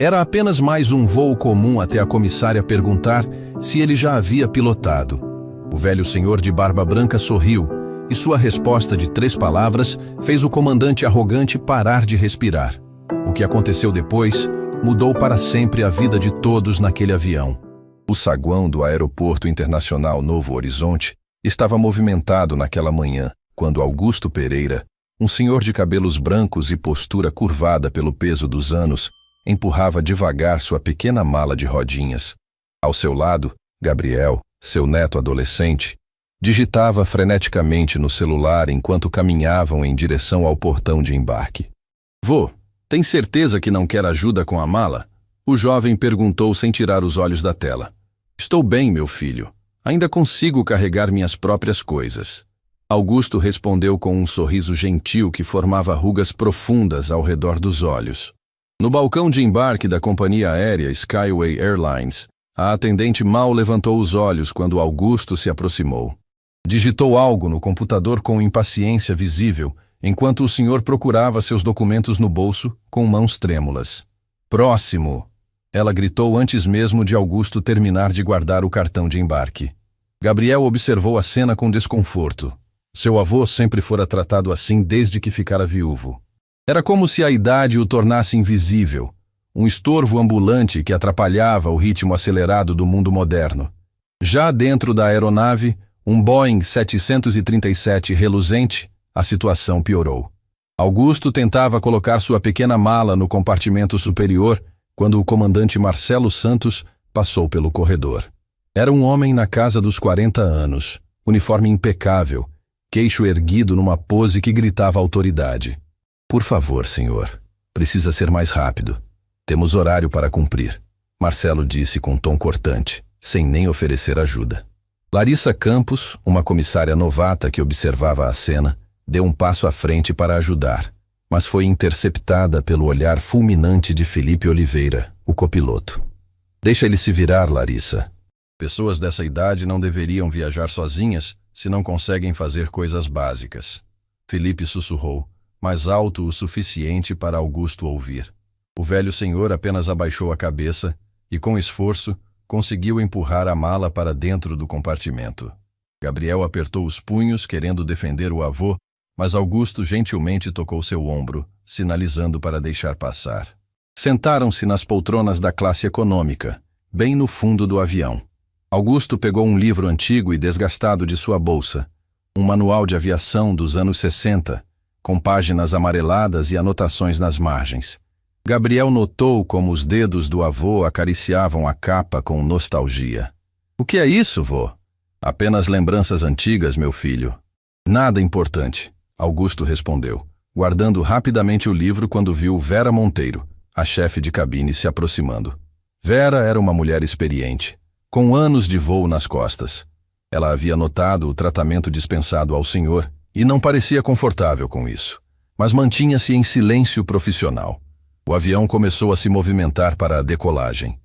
Era apenas mais um voo comum até a comissária perguntar se ele já havia pilotado. O velho senhor de barba branca sorriu, e sua resposta de 3 palavras fez o comandante arrogante parar de respirar. O que aconteceu depois mudou para sempre a vida de todos naquele avião. O saguão do Aeroporto Internacional Novo Horizonte estava movimentado naquela manhã, quando Augusto Pereira, um senhor de cabelos brancos e postura curvada pelo peso dos anos, empurrava devagar sua pequena mala de rodinhas. Ao seu lado, Gabriel, seu neto adolescente, digitava freneticamente no celular enquanto caminhavam em direção ao portão de embarque. "Vô, tem certeza que não quer ajuda com a mala?" O jovem perguntou sem tirar os olhos da tela. "Estou bem, meu filho. Ainda consigo carregar minhas próprias coisas." Augusto respondeu com um sorriso gentil que formava rugas profundas ao redor dos olhos. No balcão de embarque da companhia aérea Skyway Airlines, a atendente mal levantou os olhos quando Augusto se aproximou. Digitou algo no computador com impaciência visível, enquanto o senhor procurava seus documentos no bolso com mãos trêmulas. "Próximo!" Ela gritou antes mesmo de Augusto terminar de guardar o cartão de embarque. Gabriel observou a cena com desconforto. Seu avô sempre fora tratado assim desde que ficara viúvo. Era como se a idade o tornasse invisível, um estorvo ambulante que atrapalhava o ritmo acelerado do mundo moderno. Já dentro da aeronave, um Boeing 737 reluzente, a situação piorou. Augusto tentava colocar sua pequena mala no compartimento superior quando o comandante Marcelo Santos passou pelo corredor. Era um homem na casa dos 40 anos, uniforme impecável, queixo erguido numa pose que gritava autoridade. "Por favor, senhor, precisa ser mais rápido. Temos horário para cumprir", Marcelo disse com tom cortante, sem nem oferecer ajuda. Larissa Campos, uma comissária novata que observava a cena, deu um passo à frente para ajudar, mas foi interceptada pelo olhar fulminante de Felipe Oliveira, o copiloto. "Deixa ele se virar, Larissa. Pessoas dessa idade não deveriam viajar sozinhas se não conseguem fazer coisas básicas." Felipe sussurrou, mais alto o suficiente para Augusto ouvir. O velho senhor apenas abaixou a cabeça e, com esforço, conseguiu empurrar a mala para dentro do compartimento. Gabriel apertou os punhos, querendo defender o avô, mas Augusto gentilmente tocou seu ombro, sinalizando para deixar passar. Sentaram-se nas poltronas da classe econômica, bem no fundo do avião. Augusto pegou um livro antigo e desgastado de sua bolsa, um manual de aviação dos anos 60, com páginas amareladas e anotações nas margens. Gabriel notou como os dedos do avô acariciavam a capa com nostalgia. "O que é isso, vô?" "Apenas lembranças antigas, meu filho." "Nada importante," Augusto respondeu, guardando rapidamente o livro quando viu Vera Monteiro, a chefe de cabine, se aproximando. Vera era uma mulher experiente, com anos de voo nas costas. Ela havia notado o tratamento dispensado ao senhor e não parecia confortável com isso, mas mantinha-se em silêncio profissional. O avião começou a se movimentar para a decolagem.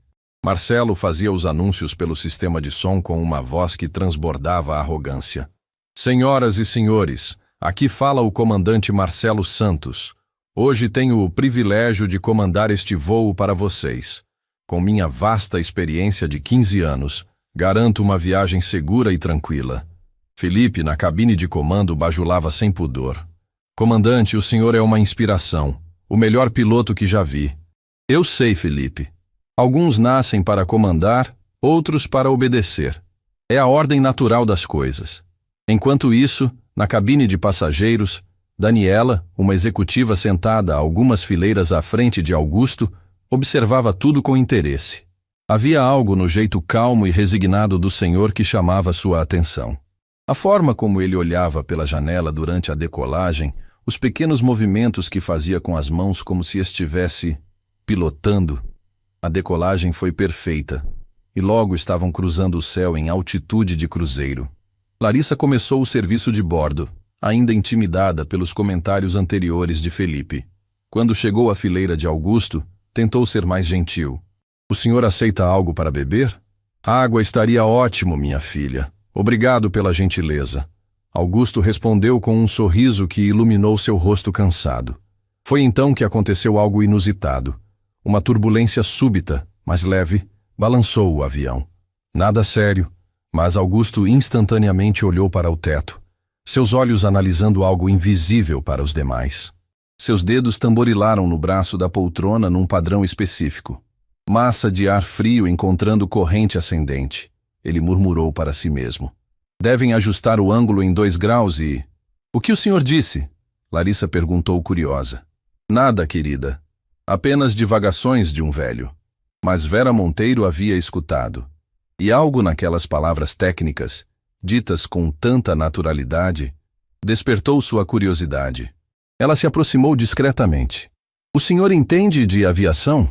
Marcelo fazia os anúncios pelo sistema de som com uma voz que transbordava a arrogância. "Senhoras e senhores, aqui fala o comandante Marcelo Santos. Hoje tenho o privilégio de comandar este voo para vocês. Com minha vasta experiência de 15 anos, garanto uma viagem segura e tranquila." Felipe, na cabine de comando, bajulava sem pudor. "Comandante, o senhor é uma inspiração, o melhor piloto que já vi." "Eu sei, Felipe. Alguns nascem para comandar, outros para obedecer. É a ordem natural das coisas." Enquanto isso, na cabine de passageiros, Daniela, uma executiva sentada a algumas fileiras à frente de Augusto, observava tudo com interesse. Havia algo no jeito calmo e resignado do senhor que chamava sua atenção. A forma como ele olhava pela janela durante a decolagem, os pequenos movimentos que fazia com as mãos como se estivesse pilotando. A decolagem foi perfeita, e logo estavam cruzando o céu em altitude de cruzeiro. Larissa começou o serviço de bordo, ainda intimidada pelos comentários anteriores de Felipe. Quando chegou à fileira de Augusto, tentou ser mais gentil. "O senhor aceita algo para beber?" "Água estaria ótimo, minha filha. Obrigado pela gentileza." Augusto respondeu com um sorriso que iluminou seu rosto cansado. Foi então que aconteceu algo inusitado. Uma turbulência súbita, mas leve, balançou o avião. Nada sério, mas Augusto instantaneamente olhou para o teto, seus olhos analisando algo invisível para os demais. Seus dedos tamborilaram no braço da poltrona num padrão específico. Massa de ar frio encontrando corrente ascendente. Ele murmurou para si mesmo. Devem ajustar o ângulo em 2 graus e... O que o senhor disse? Larissa perguntou curiosa. Nada, querida. Apenas divagações de um velho. Mas Vera Monteiro havia escutado. E algo naquelas palavras técnicas, ditas com tanta naturalidade, despertou sua curiosidade. Ela se aproximou discretamente. O senhor entende de aviação?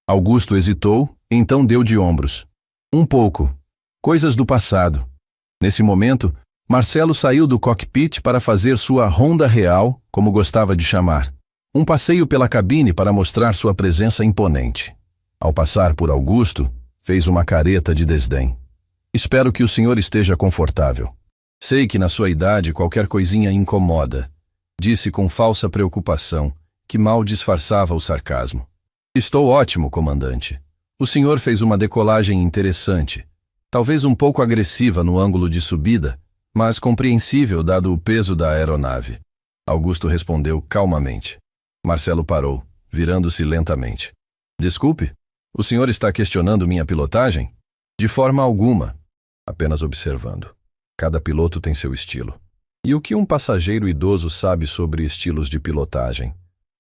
Augusto hesitou, então deu de ombros. Um pouco. Coisas do passado. Nesse momento, Marcelo saiu do cockpit para fazer sua ronda real, como gostava de chamar. Um passeio pela cabine para mostrar sua presença imponente. Ao passar por Augusto, fez uma careta de desdém. Espero que o senhor esteja confortável. Sei que na sua idade qualquer coisinha incomoda, disse com falsa preocupação, que mal disfarçava o sarcasmo. Estou ótimo, comandante. O senhor fez uma decolagem interessante, talvez um pouco agressiva no ângulo de subida, mas compreensível dado o peso da aeronave. Augusto respondeu calmamente. Marcelo parou, virando-se lentamente. Desculpe, o senhor está questionando minha pilotagem? De forma alguma, apenas observando. Cada piloto tem seu estilo. E o que um passageiro idoso sabe sobre estilos de pilotagem?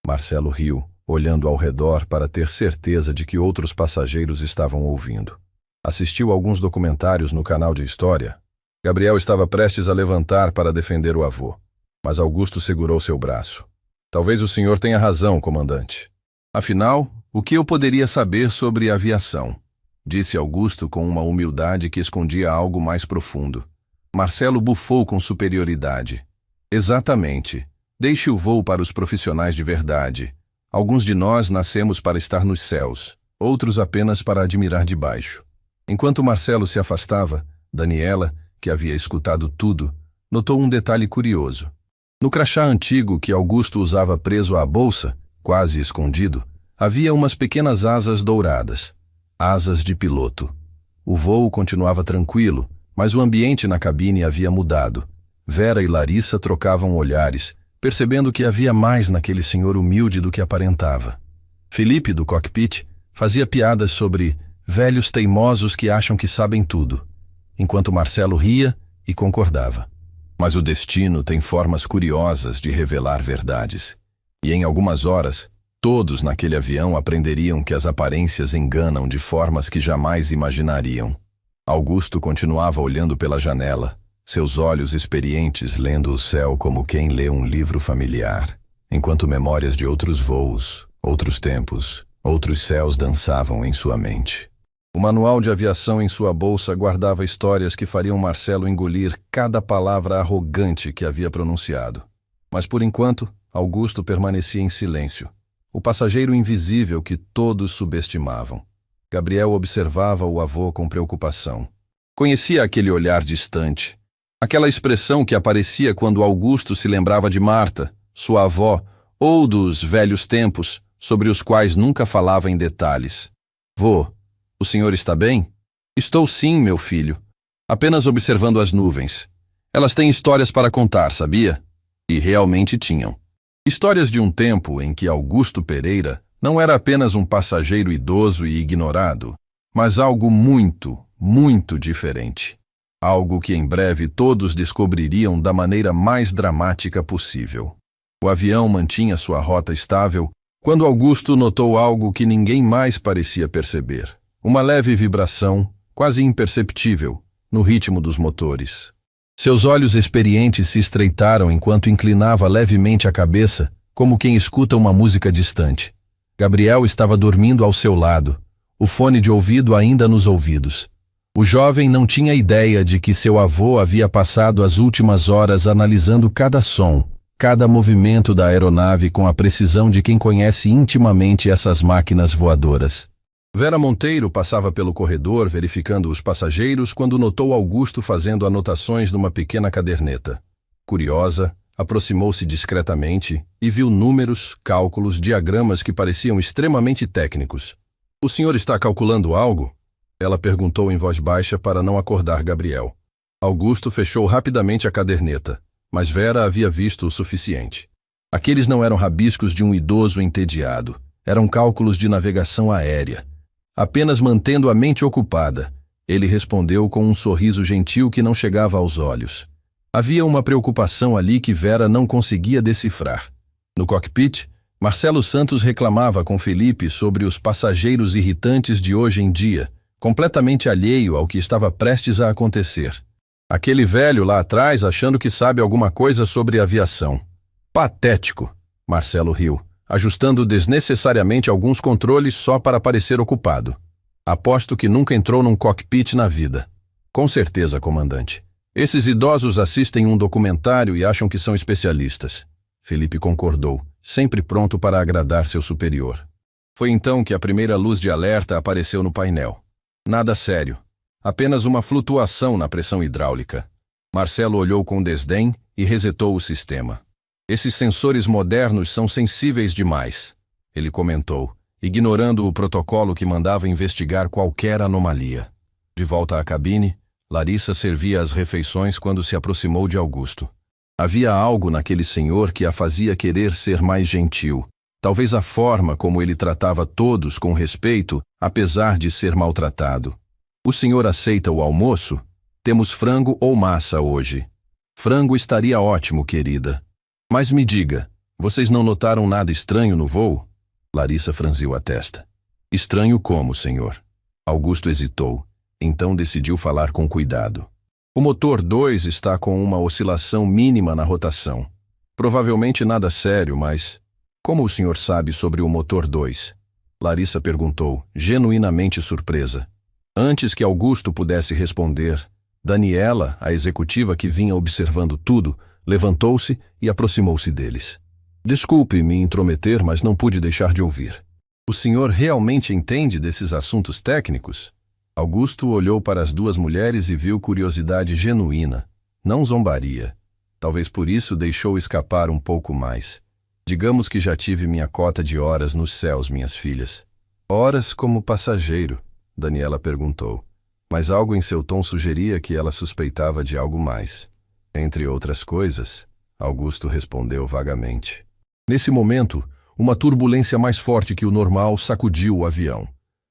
Marcelo riu, olhando ao redor para ter certeza de que outros passageiros estavam ouvindo. Assistiu alguns documentários no canal de história. Gabriel estava prestes a levantar para defender o avô, mas Augusto segurou seu braço. Talvez o senhor tenha razão, comandante. Afinal, o que eu poderia saber sobre aviação? Disse Augusto com uma humildade que escondia algo mais profundo. Marcelo bufou com superioridade. Exatamente. Deixe o voo para os profissionais de verdade. Alguns de nós nascemos para estar nos céus, outros apenas para admirar de baixo. Enquanto Marcelo se afastava, Daniela, que havia escutado tudo, notou um detalhe curioso. No crachá antigo que Augusto usava preso à bolsa, quase escondido, havia umas pequenas asas douradas. Asas de piloto. O voo continuava tranquilo, mas o ambiente na cabine havia mudado. Vera e Larissa trocavam olhares, percebendo que havia mais naquele senhor humilde do que aparentava. Felipe, do cockpit, fazia piadas sobre velhos teimosos que acham que sabem tudo, enquanto Marcelo ria e concordava. Mas o destino tem formas curiosas de revelar verdades. E em algumas horas, todos naquele avião aprenderiam que as aparências enganam de formas que jamais imaginariam. Augusto continuava olhando pela janela, seus olhos experientes lendo o céu como quem lê um livro familiar, enquanto memórias de outros voos, outros tempos, outros céus dançavam em sua mente. O manual de aviação em sua bolsa guardava histórias que fariam Marcelo engolir cada palavra arrogante que havia pronunciado. Mas por enquanto, Augusto permanecia em silêncio, o passageiro invisível que todos subestimavam. Gabriel observava o avô com preocupação. Conhecia aquele olhar distante, aquela expressão que aparecia quando Augusto se lembrava de Marta, sua avó, ou dos velhos tempos, sobre os quais nunca falava em detalhes. Vô, o senhor está bem? Estou sim, meu filho. Apenas observando as nuvens. Elas têm histórias para contar, sabia? E realmente tinham. Histórias de um tempo em que Augusto Pereira não era apenas um passageiro idoso e ignorado, mas algo muito, muito diferente. Algo que em breve todos descobririam da maneira mais dramática possível. O avião mantinha sua rota estável quando Augusto notou algo que ninguém mais parecia perceber. Uma leve vibração, quase imperceptível, no ritmo dos motores. Seus olhos experientes se estreitaram enquanto inclinava levemente a cabeça, como quem escuta uma música distante. Gabriel estava dormindo ao seu lado, o fone de ouvido ainda nos ouvidos. O jovem não tinha ideia de que seu avô havia passado as últimas horas analisando cada som, cada movimento da aeronave com a precisão de quem conhece intimamente essas máquinas voadoras. Vera Monteiro passava pelo corredor verificando os passageiros quando notou Augusto fazendo anotações numa pequena caderneta. Curiosa, Aproximou-se discretamente e viu números, cálculos, diagramas que pareciam extremamente técnicos. "O senhor está calculando algo?" Ela perguntou em voz baixa para não acordar Gabriel. Augusto fechou rapidamente a caderneta, mas Vera havia visto o suficiente. Aqueles não eram rabiscos de um idoso entediado, eram cálculos de navegação aérea. Apenas mantendo a mente ocupada, ele respondeu com um sorriso gentil que não chegava aos olhos. Havia uma preocupação ali que Vera não conseguia decifrar. No cockpit, Marcelo Santos reclamava com Felipe sobre os passageiros irritantes de hoje em dia, completamente alheio ao que estava prestes a acontecer. Aquele velho lá atrás achando que sabe alguma coisa sobre aviação. Patético, Marcelo riu, ajustando desnecessariamente alguns controles só para parecer ocupado. Aposto que nunca entrou num cockpit na vida. Com certeza, comandante. Esses idosos assistem um documentário e acham que são especialistas. Felipe concordou, sempre pronto para agradar seu superior. Foi então que a primeira luz de alerta apareceu no painel. Nada sério. Apenas uma flutuação na pressão hidráulica. Marcelo olhou com desdém e resetou o sistema. Esses sensores modernos são sensíveis demais, ele comentou, ignorando o protocolo que mandava investigar qualquer anomalia. De volta à cabine, Larissa servia as refeições quando se aproximou de Augusto. Havia algo naquele senhor que a fazia querer ser mais gentil. Talvez a forma como ele tratava todos com respeito, apesar de ser maltratado. "O senhor aceita o almoço? Temos frango ou massa hoje?" "Frango estaria ótimo, querida." "Mas me diga, vocês não notaram nada estranho no voo?" Larissa franziu a testa. "Estranho como, senhor?" Augusto hesitou, então decidiu falar com cuidado. "O motor 2 está com uma oscilação mínima na rotação. Provavelmente nada sério, mas... Como o senhor sabe sobre o motor 2? Larissa perguntou, genuinamente surpresa. Antes que Augusto pudesse responder, Daniela, a executiva que vinha observando tudo, levantou-se e aproximou-se deles. "Desculpe me intrometer, mas não pude deixar de ouvir. O senhor realmente entende desses assuntos técnicos?" Augusto olhou para as duas mulheres e viu curiosidade genuína, não zombaria. Talvez por isso deixou escapar um pouco mais. "Digamos que já tive minha cota de horas nos céus, minhas filhas." "Horas como passageiro?" Daniela perguntou, mas algo em seu tom sugeria que ela suspeitava de algo mais. "Entre outras coisas," Augusto respondeu vagamente. Nesse momento, uma turbulência mais forte que o normal sacudiu o avião.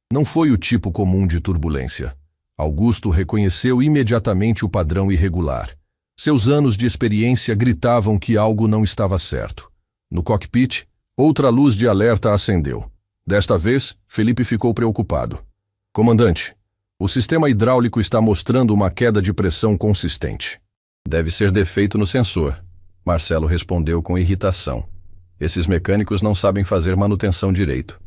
Não foi o tipo comum de turbulência. Augusto reconheceu imediatamente o padrão irregular. Seus anos de experiência gritavam que algo não estava certo. No cockpit, outra luz de alerta acendeu. Desta vez, Felipe ficou preocupado. "Comandante, o sistema hidráulico está mostrando uma queda de pressão consistente." "Deve ser defeito no sensor," Marcelo respondeu com irritação. "Esses mecânicos não sabem fazer manutenção direito."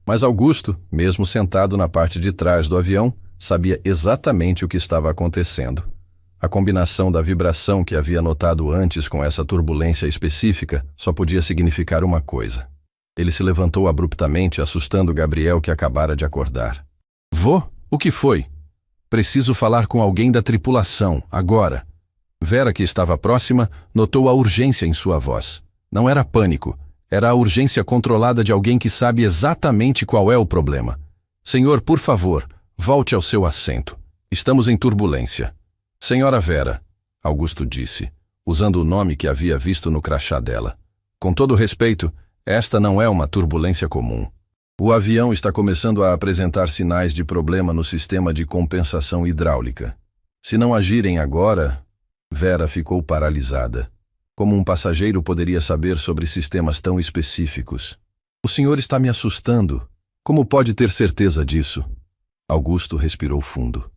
Mas Augusto, mesmo sentado na parte de trás do avião, sabia exatamente o que estava acontecendo. A combinação da vibração que havia notado antes com essa turbulência específica só podia significar uma coisa. Ele se levantou abruptamente, assustando Gabriel, que acabara de acordar. "Vô, o que foi?" "Preciso falar com alguém da tripulação, agora." Vera, que estava próxima, notou a urgência em sua voz. Não era pânico, era a urgência controlada de alguém que sabe exatamente qual é o problema. "Senhor, por favor, volte ao seu assento. Estamos em turbulência." "Senhora Vera," Augusto disse, usando o nome que havia visto no crachá dela. "Com todo respeito, esta não é uma turbulência comum. O avião está começando a apresentar sinais de problema no sistema de compensação hidráulica. Se não agirem agora..." Vera ficou paralisada. Como um passageiro poderia saber sobre sistemas tão específicos? "O senhor está me assustando. Como pode ter certeza disso?" Augusto respirou fundo.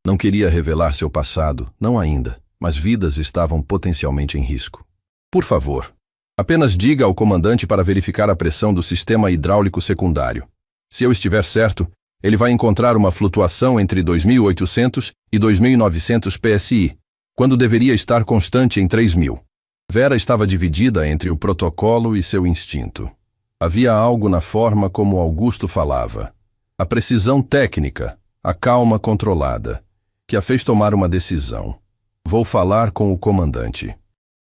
Não queria revelar seu passado, não ainda, mas vidas estavam potencialmente em risco. "Por favor, apenas diga ao comandante para verificar a pressão do sistema hidráulico secundário. Se eu estiver certo, ele vai encontrar uma flutuação entre 2.800 e 2.900 psi, quando deveria estar constante em 3.000. Vera estava dividida entre o protocolo e seu instinto. Havia algo na forma como Augusto falava. A precisão técnica, a calma controlada, que a fez tomar uma decisão. "Vou falar com o comandante."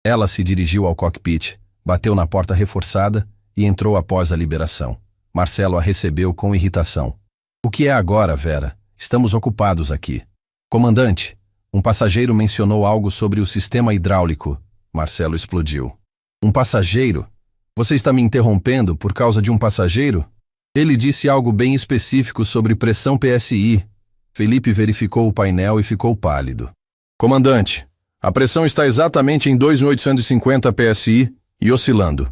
Ela se dirigiu ao cockpit, bateu na porta reforçada e entrou após a liberação. Marcelo a recebeu com irritação. O que é agora, Vera? Estamos ocupados aqui. Comandante, um passageiro mencionou algo sobre o sistema hidráulico. Marcelo explodiu. Um passageiro? Você está me interrompendo por causa de um passageiro? Ele disse algo bem específico sobre pressão PSI. Felipe verificou o painel e ficou pálido. Comandante, a pressão está exatamente em 2.850 PSI e oscilando.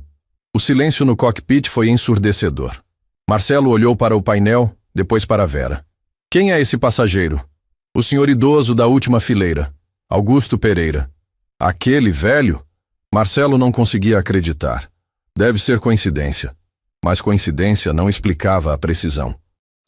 O silêncio no cockpit foi ensurdecedor. Marcelo olhou para o painel, depois para Vera. Quem é esse passageiro? O senhor idoso da última fileira, Augusto Pereira. Aquele velho? Marcelo não conseguia acreditar. Deve ser coincidência. Mas coincidência não explicava a precisão.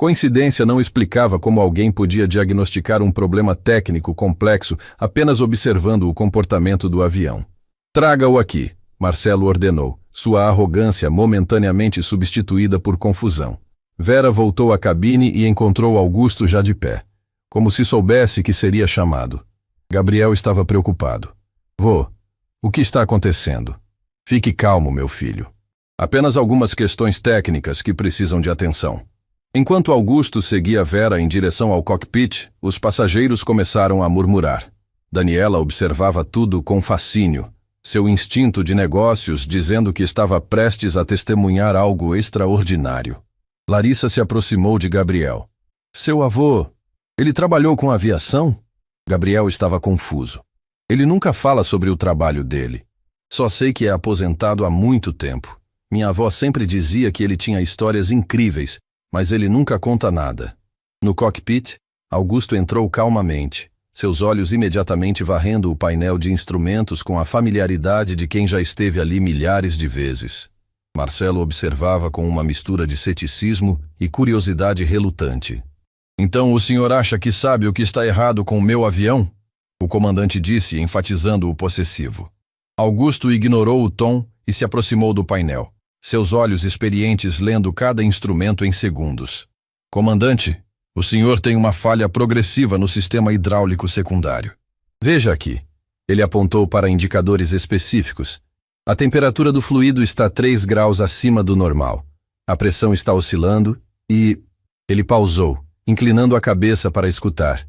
Coincidência não explicava como alguém podia diagnosticar um problema técnico complexo apenas observando o comportamento do avião. Traga-o aqui, Marcelo ordenou, sua arrogância momentaneamente substituída por confusão. Vera voltou à cabine e encontrou Augusto já de pé, como se soubesse que seria chamado. Gabriel estava preocupado. Vô, o que está acontecendo? Fique calmo, meu filho. Apenas algumas questões técnicas que precisam de atenção. Enquanto Augusto seguia Vera em direção ao cockpit, os passageiros começaram a murmurar. Daniela observava tudo com fascínio, seu instinto de negócios dizendo que estava prestes a testemunhar algo extraordinário. Larissa se aproximou de Gabriel. Seu avô, ele trabalhou com aviação? Gabriel estava confuso. Ele nunca fala sobre o trabalho dele. Só sei que é aposentado há muito tempo. Minha avó sempre dizia que ele tinha histórias incríveis, mas ele nunca conta nada. No cockpit, Augusto entrou calmamente, seus olhos imediatamente varrendo o painel de instrumentos com a familiaridade de quem já esteve ali milhares de vezes. Marcelo observava com uma mistura de ceticismo e curiosidade relutante. Então o senhor acha que sabe o que está errado com o meu avião? O comandante disse, enfatizando o possessivo. Augusto ignorou o tom e se aproximou do painel, seus olhos experientes lendo cada instrumento em segundos. Comandante, o senhor tem uma falha progressiva no sistema hidráulico secundário. Veja aqui. Ele apontou para indicadores específicos. A temperatura do fluido está 3 graus acima do normal. A pressão está oscilando e... Ele pausou, inclinando a cabeça para escutar.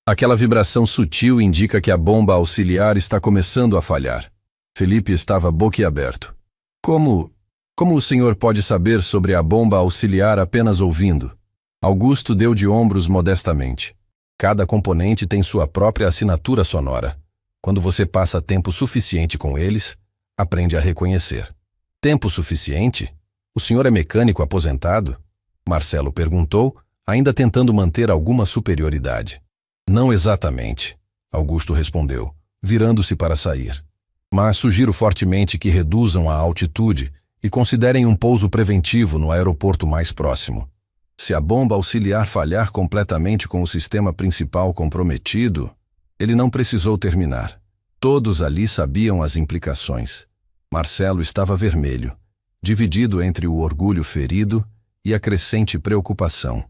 Aquela vibração sutil indica que a bomba auxiliar está começando a falhar. Felipe estava boquiaberto. Como o senhor pode saber sobre a bomba auxiliar apenas ouvindo? Augusto deu de ombros modestamente. Cada componente tem sua própria assinatura sonora. Quando você passa tempo suficiente com eles, aprende a reconhecer. Tempo suficiente? O senhor é mecânico aposentado? Marcelo perguntou, ainda tentando manter alguma superioridade. Não exatamente, Augusto respondeu, virando-se para sair. Mas sugiro fortemente que reduzam a altitude e considerem um pouso preventivo no aeroporto mais próximo. Se a bomba auxiliar falhar completamente com o sistema principal comprometido, ele não precisou terminar. Todos ali sabiam as implicações. Marcelo estava vermelho, dividido entre o orgulho ferido e a crescente preocupação.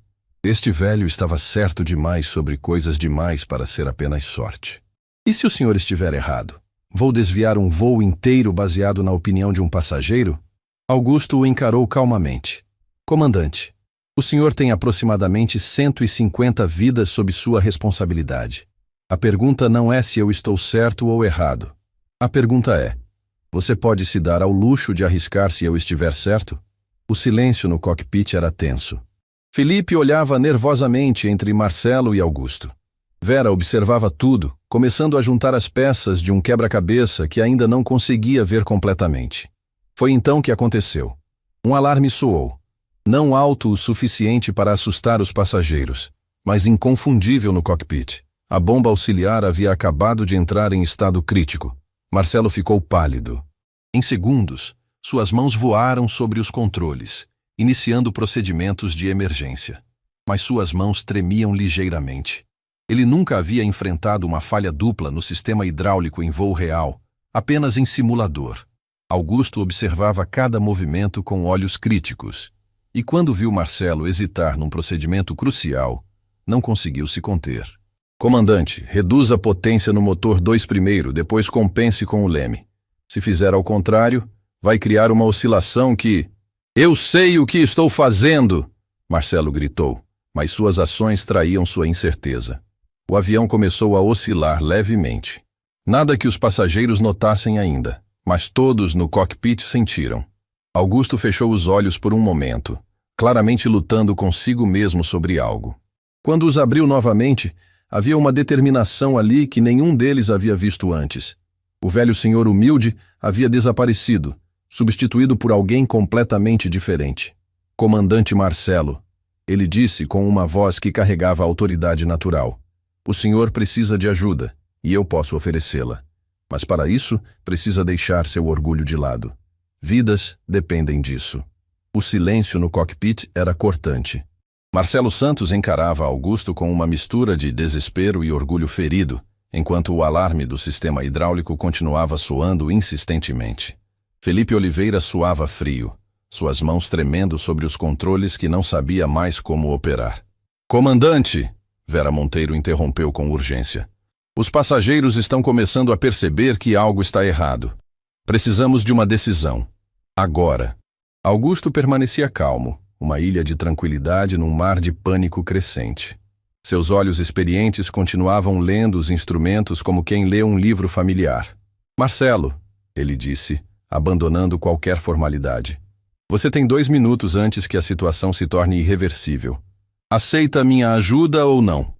Este velho estava certo demais sobre coisas demais para ser apenas sorte. E se o senhor estiver errado? Vou desviar um voo inteiro baseado na opinião de um passageiro? Augusto o encarou calmamente. Comandante, o senhor tem aproximadamente 150 vidas sob sua responsabilidade. A pergunta não é se eu estou certo ou errado. A pergunta é, você pode se dar ao luxo de arriscar se eu estiver certo? O silêncio no cockpit era tenso. Felipe olhava nervosamente entre Marcelo e Augusto. Vera observava tudo, começando a juntar as peças de um quebra-cabeça que ainda não conseguia ver completamente. Foi então que aconteceu. Um alarme soou. Não alto o suficiente para assustar os passageiros, mas inconfundível no cockpit. A bomba auxiliar havia acabado de entrar em estado crítico. Marcelo ficou pálido. Em segundos, suas mãos voaram sobre os controles, iniciando procedimentos de emergência. Mas suas mãos tremiam ligeiramente. Ele nunca havia enfrentado uma falha dupla no sistema hidráulico em voo real, apenas em simulador. Augusto observava cada movimento com olhos críticos, e quando viu Marcelo hesitar num procedimento crucial, não conseguiu se conter. Comandante, reduza a potência no motor 2 primeiro, depois compense com o leme. Se fizer ao contrário, vai criar uma oscilação que... Eu sei o que estou fazendo! Marcelo gritou, mas suas ações traíam sua incerteza. O avião começou a oscilar levemente. Nada que os passageiros notassem ainda, mas todos no cockpit sentiram. Augusto fechou os olhos por um momento, claramente lutando consigo mesmo sobre algo. Quando os abriu novamente, havia uma determinação ali que nenhum deles havia visto antes. O velho senhor humilde havia desaparecido, substituído por alguém completamente diferente. Comandante Marcelo, ele disse com uma voz que carregava a autoridade natural. O senhor precisa de ajuda, e eu posso oferecê-la. Mas para isso, precisa deixar seu orgulho de lado. Vidas dependem disso. O silêncio no cockpit era cortante. Marcelo Santos encarava Augusto com uma mistura de desespero e orgulho ferido, enquanto o alarme do sistema hidráulico continuava soando insistentemente. Felipe Oliveira suava frio, suas mãos tremendo sobre os controles que não sabia mais como operar. Comandante! Vera Monteiro interrompeu com urgência. Os passageiros estão começando a perceber que algo está errado. Precisamos de uma decisão. Agora. Augusto permanecia calmo, uma ilha de tranquilidade num mar de pânico crescente. Seus olhos experientes continuavam lendo os instrumentos como quem lê um livro familiar. Marcelo, ele disse, abandonando qualquer formalidade. Você tem 2 minutos antes que a situação se torne irreversível. Aceita minha ajuda ou não?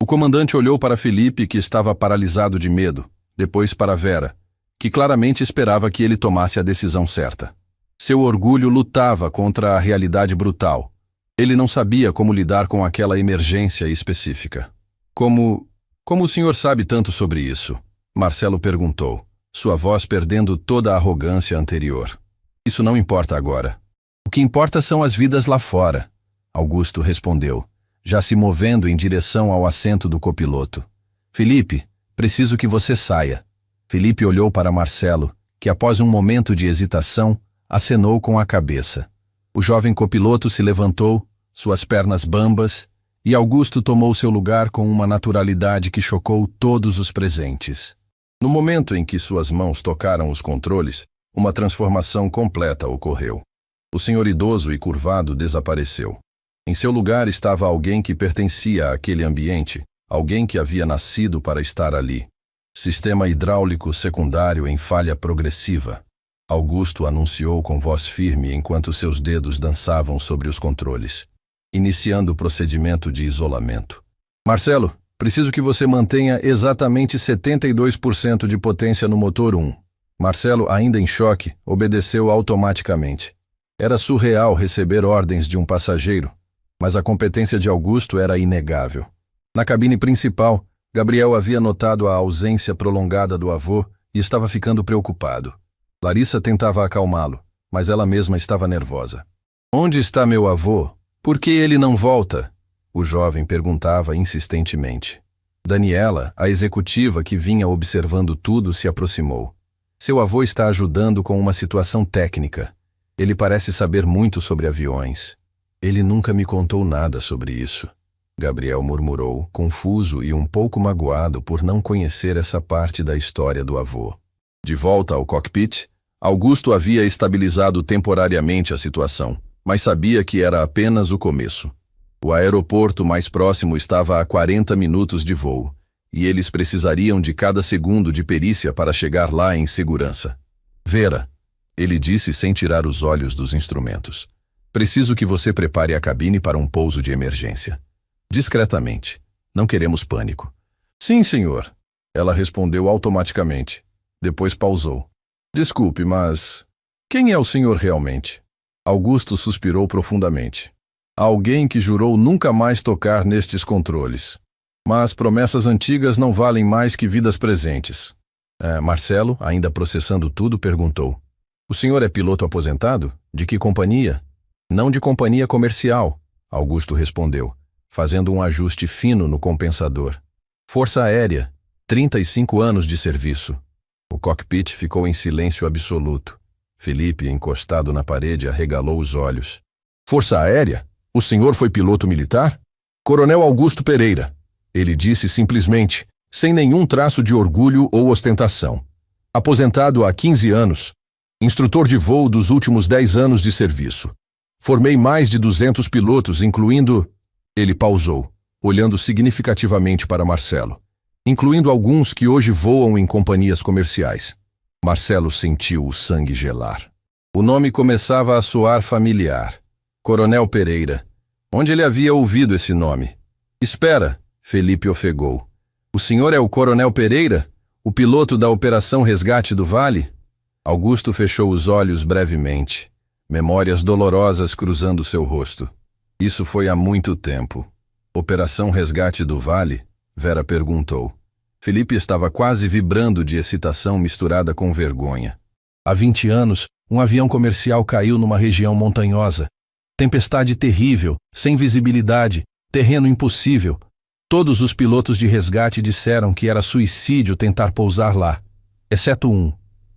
O comandante olhou para Felipe, que estava paralisado de medo, depois para Vera, que claramente esperava que ele tomasse a decisão certa. Seu orgulho lutava contra a realidade brutal. Ele não sabia como lidar com aquela emergência específica. Como o senhor sabe tanto sobre isso? Marcelo perguntou, sua voz perdendo toda a arrogância anterior. Isso não importa agora. O que importa são as vidas lá fora, Augusto respondeu, já se movendo em direção ao assento do copiloto. Felipe, preciso que você saia. Felipe olhou para Marcelo, que após um momento de hesitação, acenou com a cabeça. O jovem copiloto se levantou, suas pernas bambas, e Augusto tomou seu lugar com uma naturalidade que chocou todos os presentes. No momento em que suas mãos tocaram os controles, uma transformação completa ocorreu. O senhor idoso e curvado desapareceu. Em seu lugar estava alguém que pertencia àquele ambiente, alguém que havia nascido para estar ali. Sistema hidráulico secundário em falha progressiva. Augusto anunciou com voz firme enquanto seus dedos dançavam sobre os controles, iniciando o procedimento de isolamento. Marcelo, preciso que você mantenha exatamente 72% de potência no motor 1. Marcelo, ainda em choque, obedeceu automaticamente. Era surreal receber ordens de um passageiro, mas a competência de Augusto era inegável. Na cabine principal, Gabriel havia notado a ausência prolongada do avô e estava ficando preocupado. Larissa tentava acalmá-lo, mas ela mesma estava nervosa. Onde está meu avô? Por que ele não volta? O jovem perguntava insistentemente. Daniela, a executiva que vinha observando tudo, se aproximou. Seu avô está ajudando com uma situação técnica. Ele parece saber muito sobre aviões. Ele nunca me contou nada sobre isso. Gabriel murmurou, confuso e um pouco magoado por não conhecer essa parte da história do avô. De volta ao cockpit, Augusto havia estabilizado temporariamente a situação, mas sabia que era apenas o começo. O aeroporto mais próximo estava a 40 minutos de voo, e eles precisariam de cada segundo de perícia para chegar lá em segurança. Vera, ele disse sem tirar os olhos dos instrumentos. Preciso que você prepare a cabine para um pouso de emergência. Discretamente. Não queremos pânico. Sim, senhor. Ela respondeu automaticamente. Depois pausou. Desculpe, mas... quem é o senhor realmente? Augusto suspirou profundamente. Alguém que jurou nunca mais tocar nestes controles. Mas promessas antigas não valem mais que vidas presentes. Marcelo, ainda processando tudo, perguntou. O senhor é piloto aposentado? De que companhia? Não de companhia comercial, Augusto respondeu, fazendo um ajuste fino no compensador. Força Aérea, 35 anos de serviço. O cockpit ficou em silêncio absoluto. Felipe, encostado na parede, arregalou os olhos. Força Aérea? O senhor foi piloto militar? Coronel Augusto Pereira. Ele disse simplesmente, sem nenhum traço de orgulho ou ostentação. Aposentado há 15 anos, instrutor de voo dos últimos 10 anos de serviço. Formei mais de 200 pilotos, incluindo... Ele pausou, olhando significativamente para Marcelo. Incluindo alguns que hoje voam em companhias comerciais. Marcelo sentiu o sangue gelar. O nome começava a soar familiar. Coronel Pereira. Onde ele havia ouvido esse nome? Espera, Felipe ofegou. O senhor é o Coronel Pereira? O piloto da Operação Resgate do Vale? Augusto fechou os olhos brevemente. Memórias dolorosas cruzando seu rosto. Isso foi há muito tempo. Operação Resgate do Vale? Vera perguntou. Felipe estava quase vibrando de excitação misturada com vergonha. Há 20 anos, um avião comercial caiu numa região montanhosa. Tempestade terrível, sem visibilidade, terreno impossível. Todos os pilotos de resgate disseram que era suicídio tentar pousar lá, exceto um.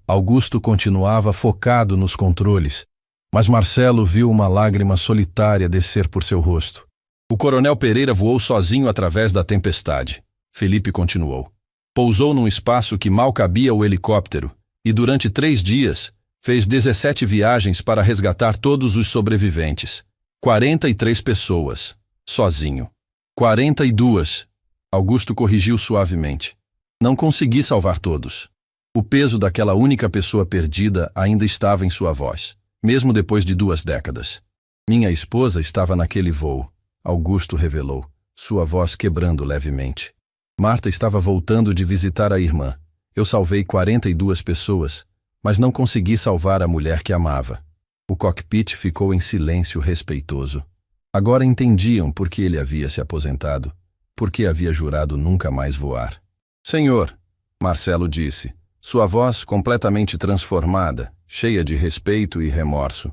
Augusto continuava focado nos controles, mas Marcelo viu uma lágrima solitária descer por seu rosto. O coronel Pereira voou sozinho através da tempestade. Felipe continuou. Pousou num espaço que mal cabia o helicóptero e durante 3 dias fez 17 viagens para resgatar todos os sobreviventes. 43 pessoas, sozinho. 42. Augusto corrigiu suavemente. Não consegui salvar todos. O peso daquela única pessoa perdida ainda estava em sua voz, mesmo depois de 2 décadas. Minha esposa estava naquele voo, Augusto revelou, sua voz quebrando levemente. Marta estava voltando de visitar a irmã. Eu salvei 42 pessoas, mas não consegui salvar a mulher que amava. O cockpit ficou em silêncio respeitoso. Agora entendiam por que ele havia se aposentado, por que havia jurado nunca mais voar. Senhor, Marcelo disse, sua voz completamente transformada, cheia de respeito e remorso.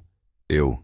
Eu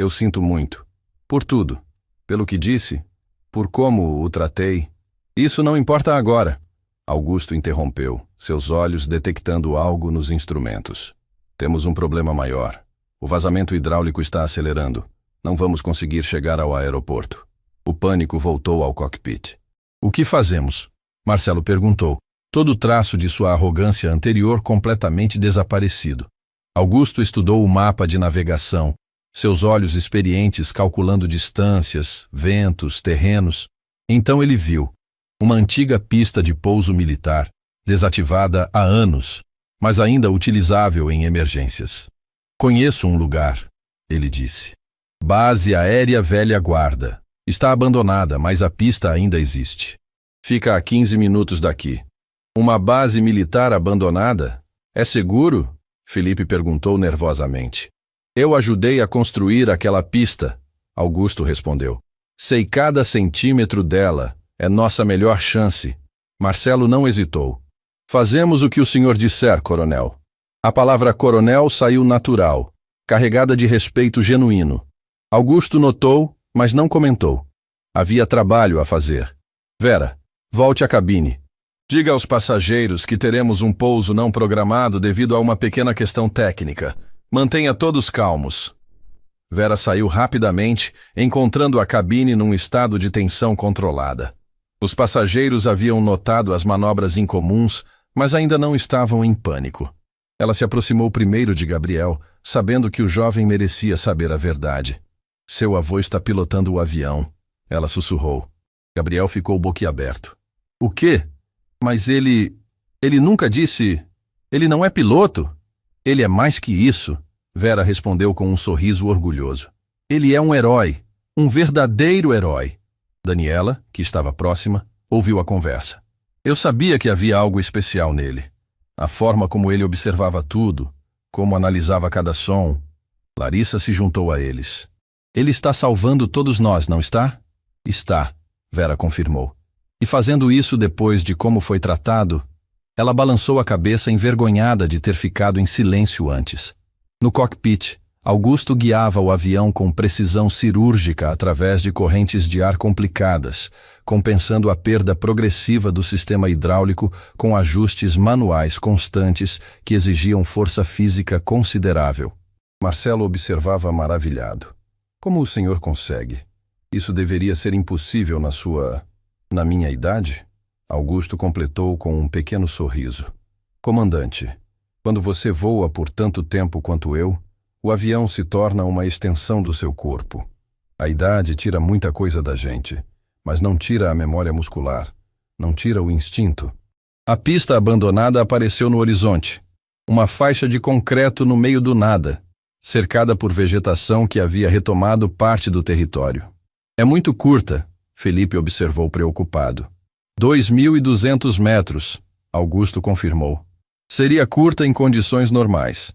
sinto muito. Por tudo. Pelo que disse, por como o tratei. Isso não importa agora. Augusto interrompeu, seus olhos detectando algo nos instrumentos. Temos um problema maior. O vazamento hidráulico está acelerando. Não vamos conseguir chegar ao aeroporto. O pânico voltou ao cockpit. O que fazemos? Marcelo perguntou, todo o traço de sua arrogância anterior completamente desaparecido. Augusto estudou o mapa de navegação, seus olhos experientes calculando distâncias, ventos, terrenos. Então ele viu uma antiga pista de pouso militar, desativada há anos, mas ainda utilizável em emergências. Conheço um lugar, ele disse. Base Aérea Velha Guarda. Está abandonada, mas a pista ainda existe. Fica a 15 minutos daqui. Uma base militar abandonada? É seguro? Felipe perguntou nervosamente. Eu ajudei a construir aquela pista, Augusto respondeu. Sei cada centímetro dela. É nossa melhor chance. Marcelo não hesitou. Fazemos o que o senhor disser, coronel. A palavra coronel saiu natural, carregada de respeito genuíno. Augusto notou, mas não comentou. Havia trabalho a fazer. Vera, volte à cabine. Diga aos passageiros que teremos um pouso não programado devido a uma pequena questão técnica. Mantenha todos calmos. Vera saiu rapidamente, encontrando a cabine num estado de tensão controlada. Os passageiros haviam notado as manobras incomuns, mas ainda não estavam em pânico. Ela se aproximou primeiro de Gabriel, sabendo que o jovem merecia saber a verdade. Seu avô está pilotando o avião, ela sussurrou. Gabriel ficou boquiaberto. O quê? Mas ele nunca disse... Ele não é piloto? Ele é mais que isso, Vera respondeu com um sorriso orgulhoso. Ele é um herói, um verdadeiro herói. Daniela, que estava próxima, ouviu a conversa. Eu sabia que havia algo especial nele. A forma como ele observava tudo, como analisava cada som. Larissa se juntou a eles. Ele está salvando todos nós, não está? Está, Vera confirmou. E fazendo isso depois de como foi tratado, ela balançou a cabeça envergonhada de ter ficado em silêncio antes. No cockpit, Augusto guiava o avião com precisão cirúrgica através de correntes de ar complicadas, compensando a perda progressiva do sistema hidráulico com ajustes manuais constantes que exigiam força física considerável. Marcelo observava maravilhado. Como o senhor consegue? Isso deveria ser impossível na minha idade? Augusto completou com um pequeno sorriso. Comandante, Quando você voa por tanto tempo quanto eu, o avião se torna uma extensão do seu corpo. A idade tira muita coisa da gente, mas não tira a memória muscular, não tira o instinto. A pista abandonada apareceu no horizonte, uma faixa de concreto no meio do nada, cercada por vegetação que havia retomado parte do território. É muito curta, Felipe observou preocupado. 2.200 metros, Augusto confirmou. Seria curta em condições normais.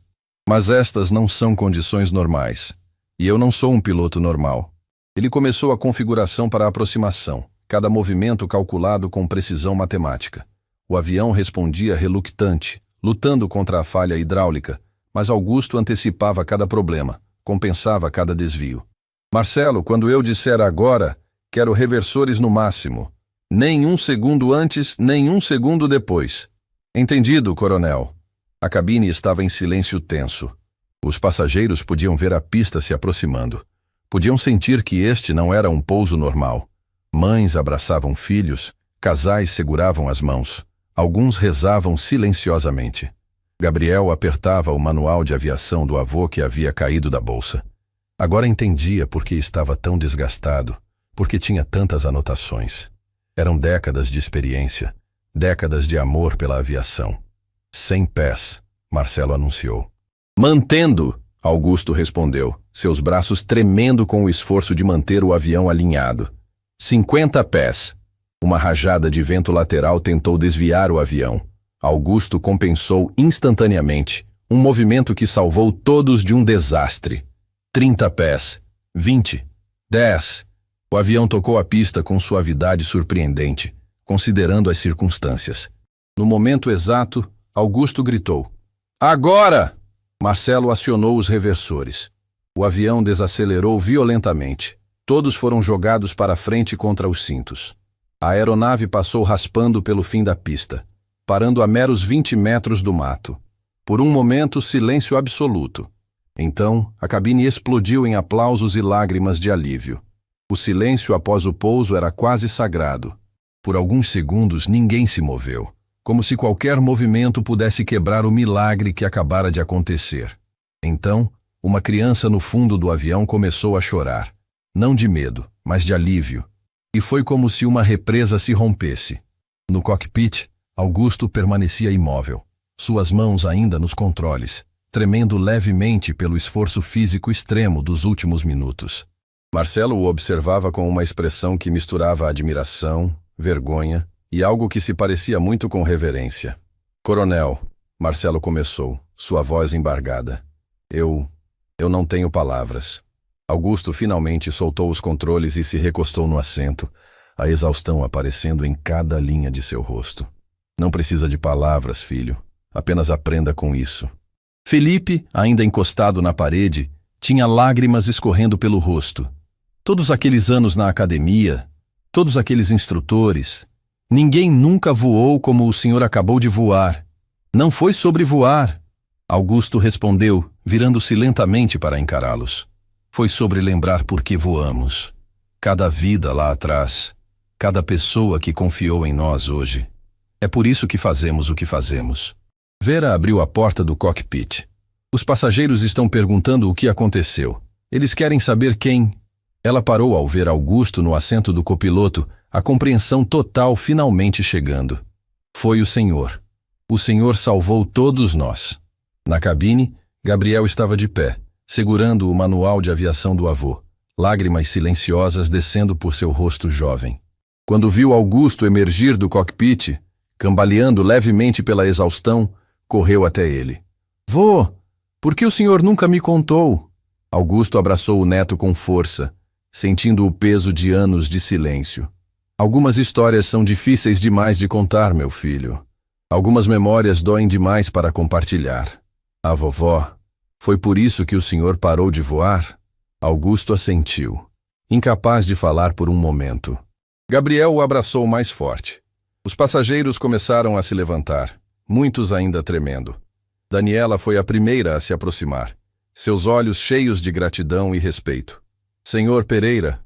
Mas estas não são condições normais. E eu não sou um piloto normal. Ele começou a configuração para a aproximação, cada movimento calculado com precisão matemática. O avião respondia relutante, lutando contra a falha hidráulica, mas Augusto antecipava cada problema, compensava cada desvio. Marcelo, quando eu disser agora, quero reversores no máximo. Nem um segundo antes, nem um segundo depois. Entendido, coronel. A cabine estava em silêncio tenso. Os passageiros podiam ver a pista se aproximando. Podiam sentir que este não era um pouso normal. Mães abraçavam filhos, casais seguravam as mãos. Alguns rezavam silenciosamente. Gabriel apertava o manual de aviação do avô que havia caído da bolsa. Agora entendia por que estava tão desgastado, por que tinha tantas anotações. Eram décadas de experiência, décadas de amor pela aviação. 100 pés, Marcelo anunciou. Mantendo, Augusto respondeu, seus braços tremendo com o esforço de manter o avião alinhado. 50 pés. Uma rajada de vento lateral tentou desviar o avião. Augusto compensou instantaneamente, um movimento que salvou todos de um desastre. 30 pés. 20. 10. O avião tocou a pista com suavidade surpreendente, considerando as circunstâncias. No momento exato, Augusto gritou. Agora! Marcelo acionou os reversores. O avião desacelerou violentamente. Todos foram jogados para frente contra os cintos. A aeronave passou raspando pelo fim da pista, parando a meros 20 metros do mato. Por um momento, silêncio absoluto. Então, a cabine explodiu em aplausos e lágrimas de alívio. O silêncio após o pouso era quase sagrado. Por alguns segundos, ninguém se moveu, como se qualquer movimento pudesse quebrar o milagre que acabara de acontecer. Então, uma criança no fundo do avião começou a chorar. Não de medo, mas de alívio. E foi como se uma represa se rompesse. No cockpit, Augusto permanecia imóvel, suas mãos ainda nos controles, tremendo levemente pelo esforço físico extremo dos últimos minutos. Marcelo o observava com uma expressão que misturava admiração, vergonha e algo que se parecia muito com reverência. Coronel, Marcelo começou, sua voz embargada. Eu não tenho palavras. Augusto finalmente soltou os controles e se recostou no assento, a exaustão aparecendo em cada linha de seu rosto. Não precisa de palavras, filho. Apenas aprenda com isso. Felipe, ainda encostado na parede, tinha lágrimas escorrendo pelo rosto. Todos aqueles anos na academia, todos aqueles instrutores, ninguém nunca voou como o senhor acabou de voar. Não foi sobre voar. Augusto respondeu, virando-se lentamente para encará-los. Foi sobre lembrar por que voamos. Cada vida lá atrás, cada pessoa que confiou em nós hoje. É por isso que fazemos o que fazemos. Vera abriu a porta do cockpit. Os passageiros estão perguntando o que aconteceu. Eles querem saber quem... Ela parou ao ver Augusto no assento do copiloto, a compreensão total finalmente chegando. Foi o Senhor. O Senhor salvou todos nós. Na cabine, Gabriel estava de pé, segurando o manual de aviação do avô, lágrimas silenciosas descendo por seu rosto jovem. Quando viu Augusto emergir do cockpit, cambaleando levemente pela exaustão, correu até ele. Vô, por que o senhor nunca me contou? Augusto abraçou o neto com força, sentindo o peso de anos de silêncio. Algumas histórias são difíceis demais de contar, meu filho. Algumas memórias doem demais para compartilhar. A vovó, foi por isso que o senhor parou de voar? Augusto assentiu, incapaz de falar por um momento. Gabriel o abraçou mais forte. Os passageiros começaram a se levantar, muitos ainda tremendo. Daniela foi a primeira a se aproximar, seus olhos cheios de gratidão e respeito. Senhor Pereira,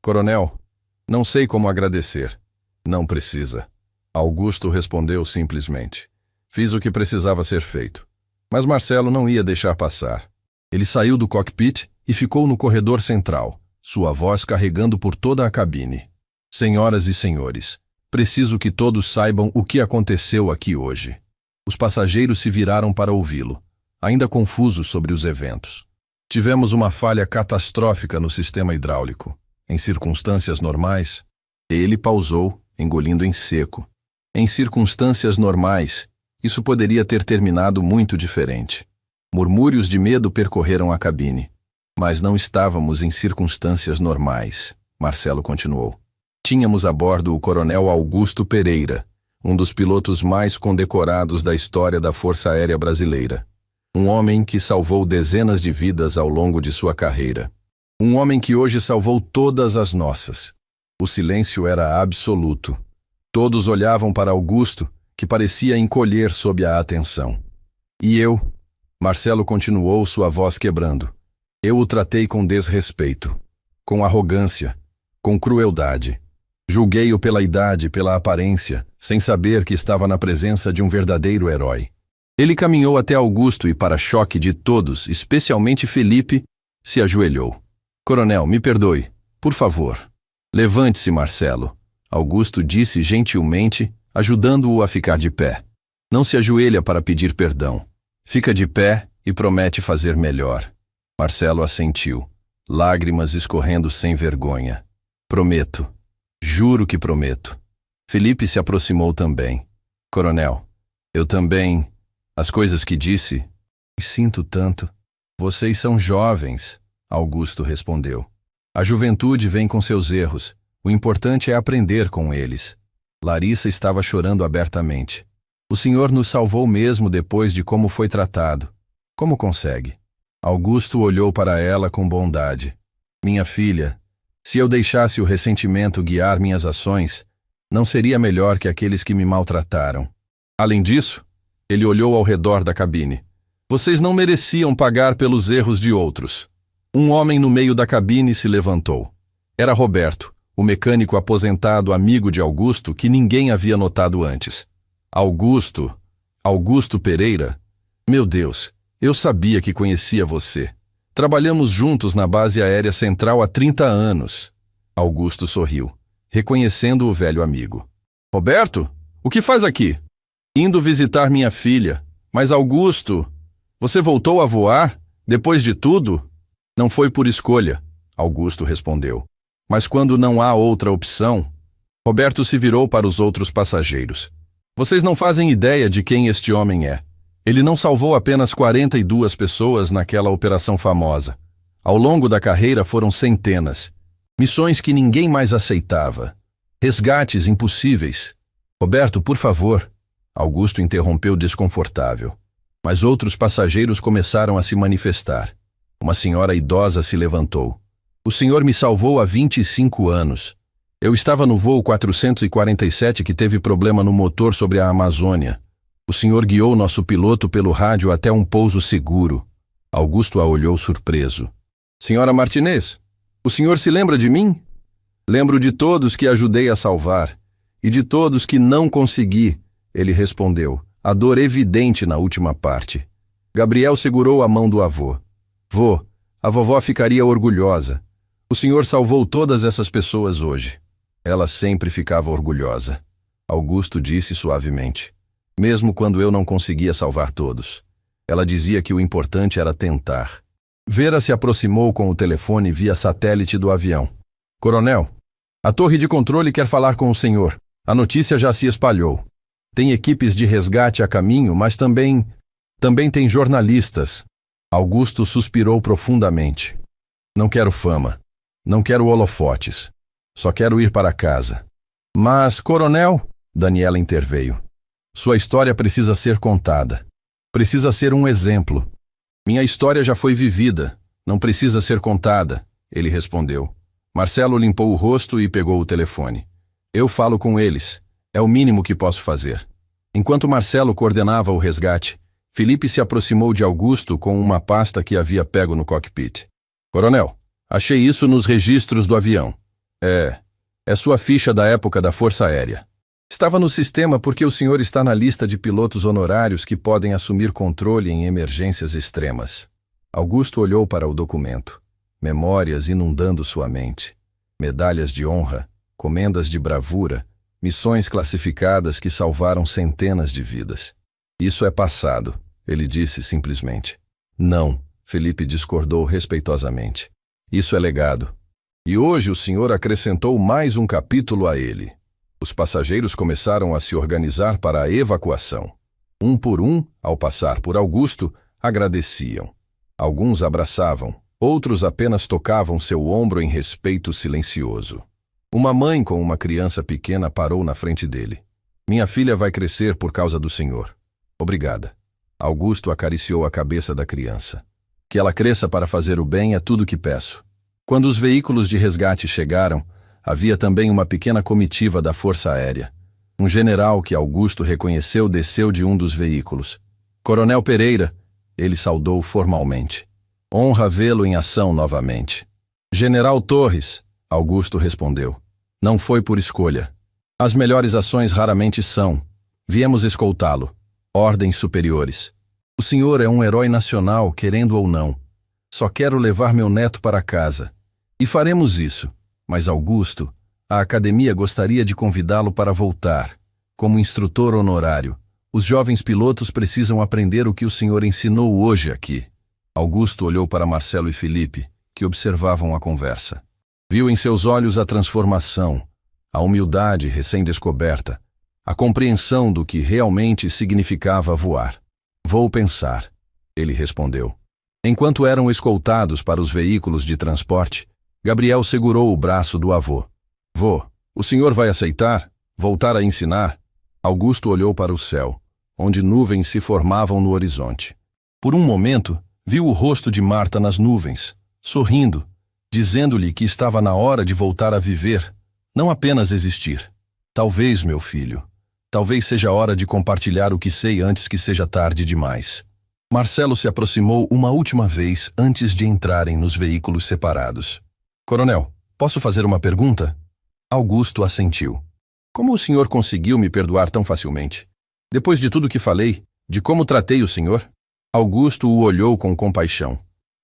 coronel, não sei como agradecer. Não precisa. Augusto respondeu simplesmente. Fiz o que precisava ser feito. Mas Marcelo não ia deixar passar. Ele saiu do cockpit e ficou no corredor central, sua voz carregando por toda a cabine. Senhoras e senhores, preciso que todos saibam o que aconteceu aqui hoje. Os passageiros se viraram para ouvi-lo, ainda confusos sobre os eventos. Tivemos uma falha catastrófica no sistema hidráulico. Em circunstâncias normais, ele pausou, engolindo em seco. Em circunstâncias normais, isso poderia ter terminado muito diferente. Murmúrios de medo percorreram a cabine. Mas não estávamos em circunstâncias normais, Marcelo continuou. Tínhamos a bordo o coronel Augusto Pereira, um dos pilotos mais condecorados da história da Força Aérea Brasileira. Um homem que salvou dezenas de vidas ao longo de sua carreira. Um homem que hoje salvou todas as nossas. O silêncio era absoluto. Todos olhavam para Augusto, que parecia encolher sob a atenção. E eu? Marcelo continuou, sua voz quebrando. Eu o tratei com desrespeito, com arrogância, com crueldade. Julguei-o pela idade, pela aparência, sem saber que estava na presença de um verdadeiro herói. Ele caminhou até Augusto e, para choque de todos, especialmente Felipe, se ajoelhou. Coronel, me perdoe, por favor. Levante-se, Marcelo. Augusto disse gentilmente, ajudando-o a ficar de pé. Não se ajoelha para pedir perdão. Fica de pé e promete fazer melhor. Marcelo assentiu, lágrimas escorrendo sem vergonha. Prometo. Juro que prometo. Felipe se aproximou também. Coronel, eu também... As coisas que disse... Sinto tanto. Vocês são jovens, Augusto respondeu. A juventude vem com seus erros. O importante é aprender com eles. Larissa estava chorando abertamente. O senhor nos salvou mesmo depois de como foi tratado. Como consegue? Augusto olhou para ela com bondade. Minha filha, se eu deixasse o ressentimento guiar minhas ações, não seria melhor que aqueles que me maltrataram. Além disso, ele olhou ao redor da cabine. Vocês não mereciam pagar pelos erros de outros. Um homem no meio da cabine se levantou. Era Roberto, o mecânico aposentado amigo de Augusto que ninguém havia notado antes. Augusto Pereira? Meu Deus, eu sabia que conhecia você. Trabalhamos juntos na base aérea central há 30 anos. Augusto sorriu, reconhecendo o velho amigo. Roberto, o que faz aqui? Indo visitar minha filha. Mas Augusto, você voltou a voar? Depois de tudo? Não foi por escolha, Augusto respondeu. Mas quando não há outra opção... Roberto se virou para os outros passageiros. Vocês não fazem ideia de quem este homem é. Ele não salvou apenas 42 pessoas naquela operação famosa. Ao longo da carreira foram centenas. Missões que ninguém mais aceitava. Resgates impossíveis. Roberto, por favor. Augusto interrompeu desconfortável. Mas outros passageiros começaram a se manifestar. Uma senhora idosa se levantou. O senhor me salvou há 25 anos. Eu estava no voo 447 que teve problema no motor sobre a Amazônia. O senhor guiou nosso piloto pelo rádio até um pouso seguro. Augusto a olhou surpreso. Senhora Martinez, o senhor se lembra de mim? Lembro de todos que ajudei a salvar. E de todos que não consegui, ele respondeu, a dor evidente na última parte. Gabriel segurou a mão do avô. Vô, a vovó ficaria orgulhosa. O senhor salvou todas essas pessoas hoje. Ela sempre ficava orgulhosa. Augusto disse suavemente. Mesmo quando eu não conseguia salvar todos. Ela dizia que o importante era tentar. Vera se aproximou com o telefone via satélite do avião. Coronel, a torre de controle quer falar com o senhor. A notícia já se espalhou. Tem equipes de resgate a caminho, mas também tem jornalistas. Augusto suspirou profundamente. Não quero fama. Não quero holofotes. Só quero ir para casa. Mas, coronel, Daniela interveio. Sua história precisa ser contada. Precisa ser um exemplo. Minha história já foi vivida. Não precisa ser contada, ele respondeu. Marcelo limpou o rosto e pegou o telefone. Eu falo com eles. É o mínimo que posso fazer. Enquanto Marcelo coordenava o resgate, Felipe se aproximou de Augusto com uma pasta que havia pego no cockpit. Coronel, achei isso nos registros do avião. É sua ficha da época da Força Aérea. Estava no sistema porque o senhor está na lista de pilotos honorários que podem assumir controle em emergências extremas. Augusto olhou para o documento. Memórias inundando sua mente. Medalhas de honra, comendas de bravura, missões classificadas que salvaram centenas de vidas. Isso é passado, ele disse simplesmente. Não, Felipe discordou respeitosamente. Isso é legado. E hoje o senhor acrescentou mais um capítulo a ele. Os passageiros começaram a se organizar para a evacuação. Um por um, ao passar por Augusto, agradeciam. Alguns abraçavam, outros apenas tocavam seu ombro em respeito silencioso. Uma mãe com uma criança pequena parou na frente dele. Minha filha vai crescer por causa do senhor. Obrigada. Augusto acariciou a cabeça da criança. Que ela cresça para fazer o bem é tudo que peço. Quando os veículos de resgate chegaram, havia também uma pequena comitiva da Força Aérea. Um general que Augusto reconheceu desceu de um dos veículos. Coronel Pereira, ele saudou formalmente. Honra vê-lo em ação novamente. General Torres, Augusto respondeu. Não foi por escolha. As melhores ações raramente são. Viemos escoltá-lo. Ordens superiores. O senhor é um herói nacional, querendo ou não. Só quero levar meu neto para casa. E faremos isso. Mas Augusto, a academia gostaria de convidá-lo para voltar. Como instrutor honorário, os jovens pilotos precisam aprender o que o senhor ensinou hoje aqui. Augusto olhou para Marcelo e Felipe, que observavam a conversa. Viu em seus olhos a transformação, a humildade recém-descoberta, a compreensão do que realmente significava voar. Vou pensar, ele respondeu. Enquanto eram escoltados para os veículos de transporte, Gabriel segurou o braço do avô. Vô, o senhor vai aceitar? Voltar a ensinar? Augusto olhou para o céu, onde nuvens se formavam no horizonte. Por um momento, viu o rosto de Marta nas nuvens, sorrindo, dizendo-lhe que estava na hora de voltar a viver, não apenas existir. Talvez, meu filho, talvez seja hora de compartilhar o que sei antes que seja tarde demais. Marcelo se aproximou uma última vez antes de entrarem nos veículos separados. Coronel, posso fazer uma pergunta? Augusto assentiu. Como o senhor conseguiu me perdoar tão facilmente? Depois de tudo que falei, de como tratei o senhor? Augusto o olhou com compaixão.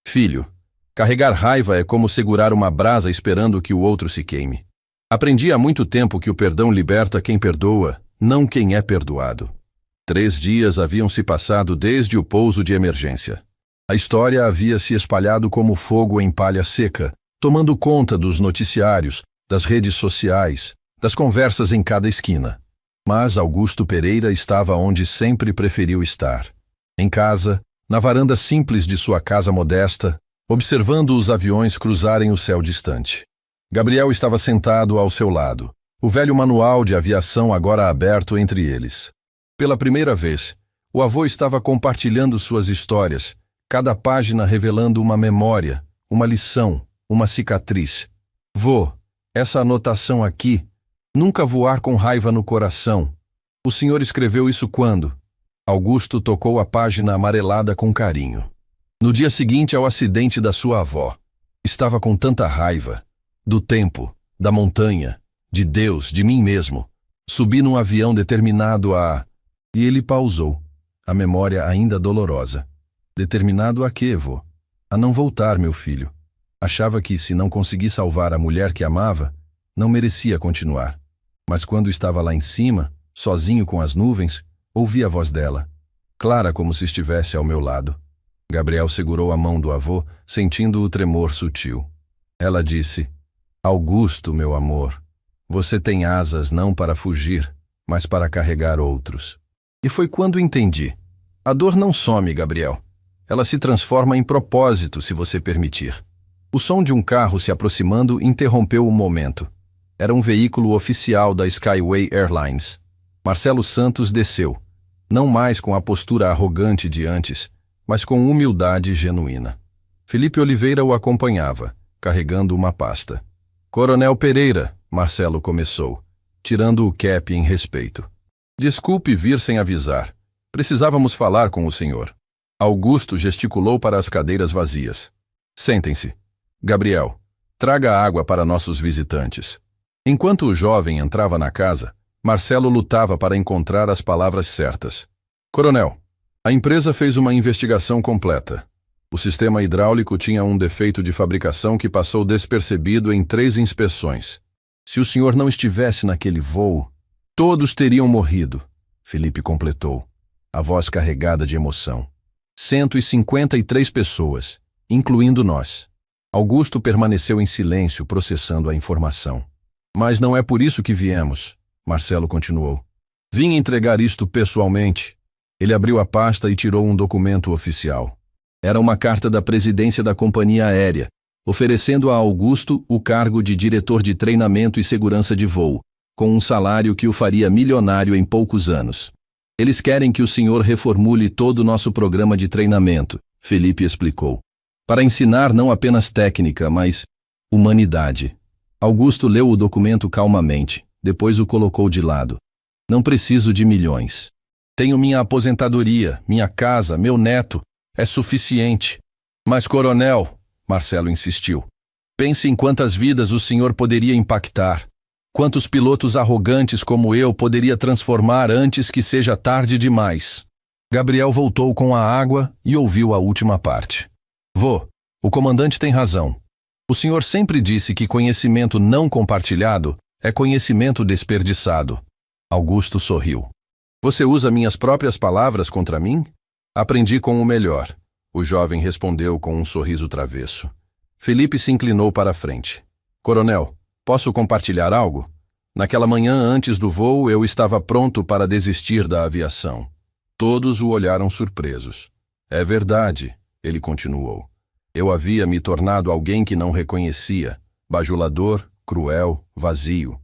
Filho, carregar raiva é como segurar uma brasa esperando que o outro se queime. Aprendi há muito tempo que o perdão liberta quem perdoa, não quem é perdoado. 3 dias haviam se passado desde o pouso de emergência. A história havia se espalhado como fogo em palha seca, tomando conta dos noticiários, das redes sociais, das conversas em cada esquina. Mas Augusto Pereira estava onde sempre preferiu estar. Em casa, na varanda simples de sua casa modesta, observando os aviões cruzarem o céu distante. Gabriel estava sentado ao seu lado, o velho manual de aviação agora aberto entre eles. Pela primeira vez, o avô estava compartilhando suas histórias, cada página revelando uma memória, uma lição, uma cicatriz. Vô, essa anotação aqui, nunca voar com raiva no coração. O senhor escreveu isso quando? Augusto tocou a página amarelada com carinho. No dia seguinte ao acidente da sua avó. Estava com tanta raiva. Do tempo, da montanha, de Deus, de mim mesmo. Subi num avião determinado a... E ele pausou, a memória ainda dolorosa. Determinado a quê, vô? A não voltar, meu filho. Achava que, se não conseguir salvar a mulher que amava, não merecia continuar. Mas quando estava lá em cima, sozinho com as nuvens, ouvi a voz dela, clara como se estivesse ao meu lado. Gabriel segurou a mão do avô, sentindo o tremor sutil. Ela disse, Augusto, meu amor, você tem asas não para fugir, mas para carregar outros. E foi quando entendi. A dor não some, Gabriel. Ela se transforma em propósito, se você permitir. O som de um carro se aproximando interrompeu o momento. Era um veículo oficial da Skyway Airlines. Marcelo Santos desceu, não mais com a postura arrogante de antes, mas com humildade genuína. Felipe Oliveira o acompanhava, carregando uma pasta. Coronel Pereira, Marcelo começou, tirando o cap em respeito. Desculpe vir sem avisar. Precisávamos falar com o senhor. Augusto gesticulou para as cadeiras vazias. Sentem-se. Gabriel, traga água para nossos visitantes. Enquanto o jovem entrava na casa, Marcelo lutava para encontrar as palavras certas. Coronel, a empresa fez uma investigação completa. O sistema hidráulico tinha um defeito de fabricação que passou despercebido em 3 inspeções. Se o senhor não estivesse naquele voo, todos teriam morrido, Felipe completou, a voz carregada de emoção. 153 pessoas, incluindo nós. Augusto permaneceu em silêncio, processando a informação. Mas não é por isso que viemos, Marcelo continuou. Vim entregar isto pessoalmente. Ele abriu a pasta e tirou um documento oficial. Era uma carta da presidência da companhia aérea, oferecendo a Augusto o cargo de diretor de treinamento e segurança de voo, com um salário que o faria milionário em poucos anos. Eles querem que o senhor reformule todo o nosso programa de treinamento, Felipe explicou. Para ensinar não apenas técnica, mas humanidade. Augusto leu o documento calmamente, depois o colocou de lado. Não preciso de milhões. Tenho minha aposentadoria, minha casa, meu neto. É suficiente. Mas, coronel, Marcelo insistiu, pense em quantas vidas o senhor poderia impactar. Quantos pilotos arrogantes como eu poderia transformar antes que seja tarde demais. Gabriel voltou com a água e ouviu a última parte. Vô, o comandante tem razão. O senhor sempre disse que conhecimento não compartilhado é conhecimento desperdiçado. Augusto sorriu. Você usa minhas próprias palavras contra mim? Aprendi com o melhor, o jovem respondeu com um sorriso travesso. Felipe se inclinou para a frente. Coronel, posso compartilhar algo? Naquela manhã antes do voo eu estava pronto para desistir da aviação. Todos o olharam surpresos. É verdade, ele continuou. Eu havia me tornado alguém que não reconhecia, bajulador, cruel, vazio.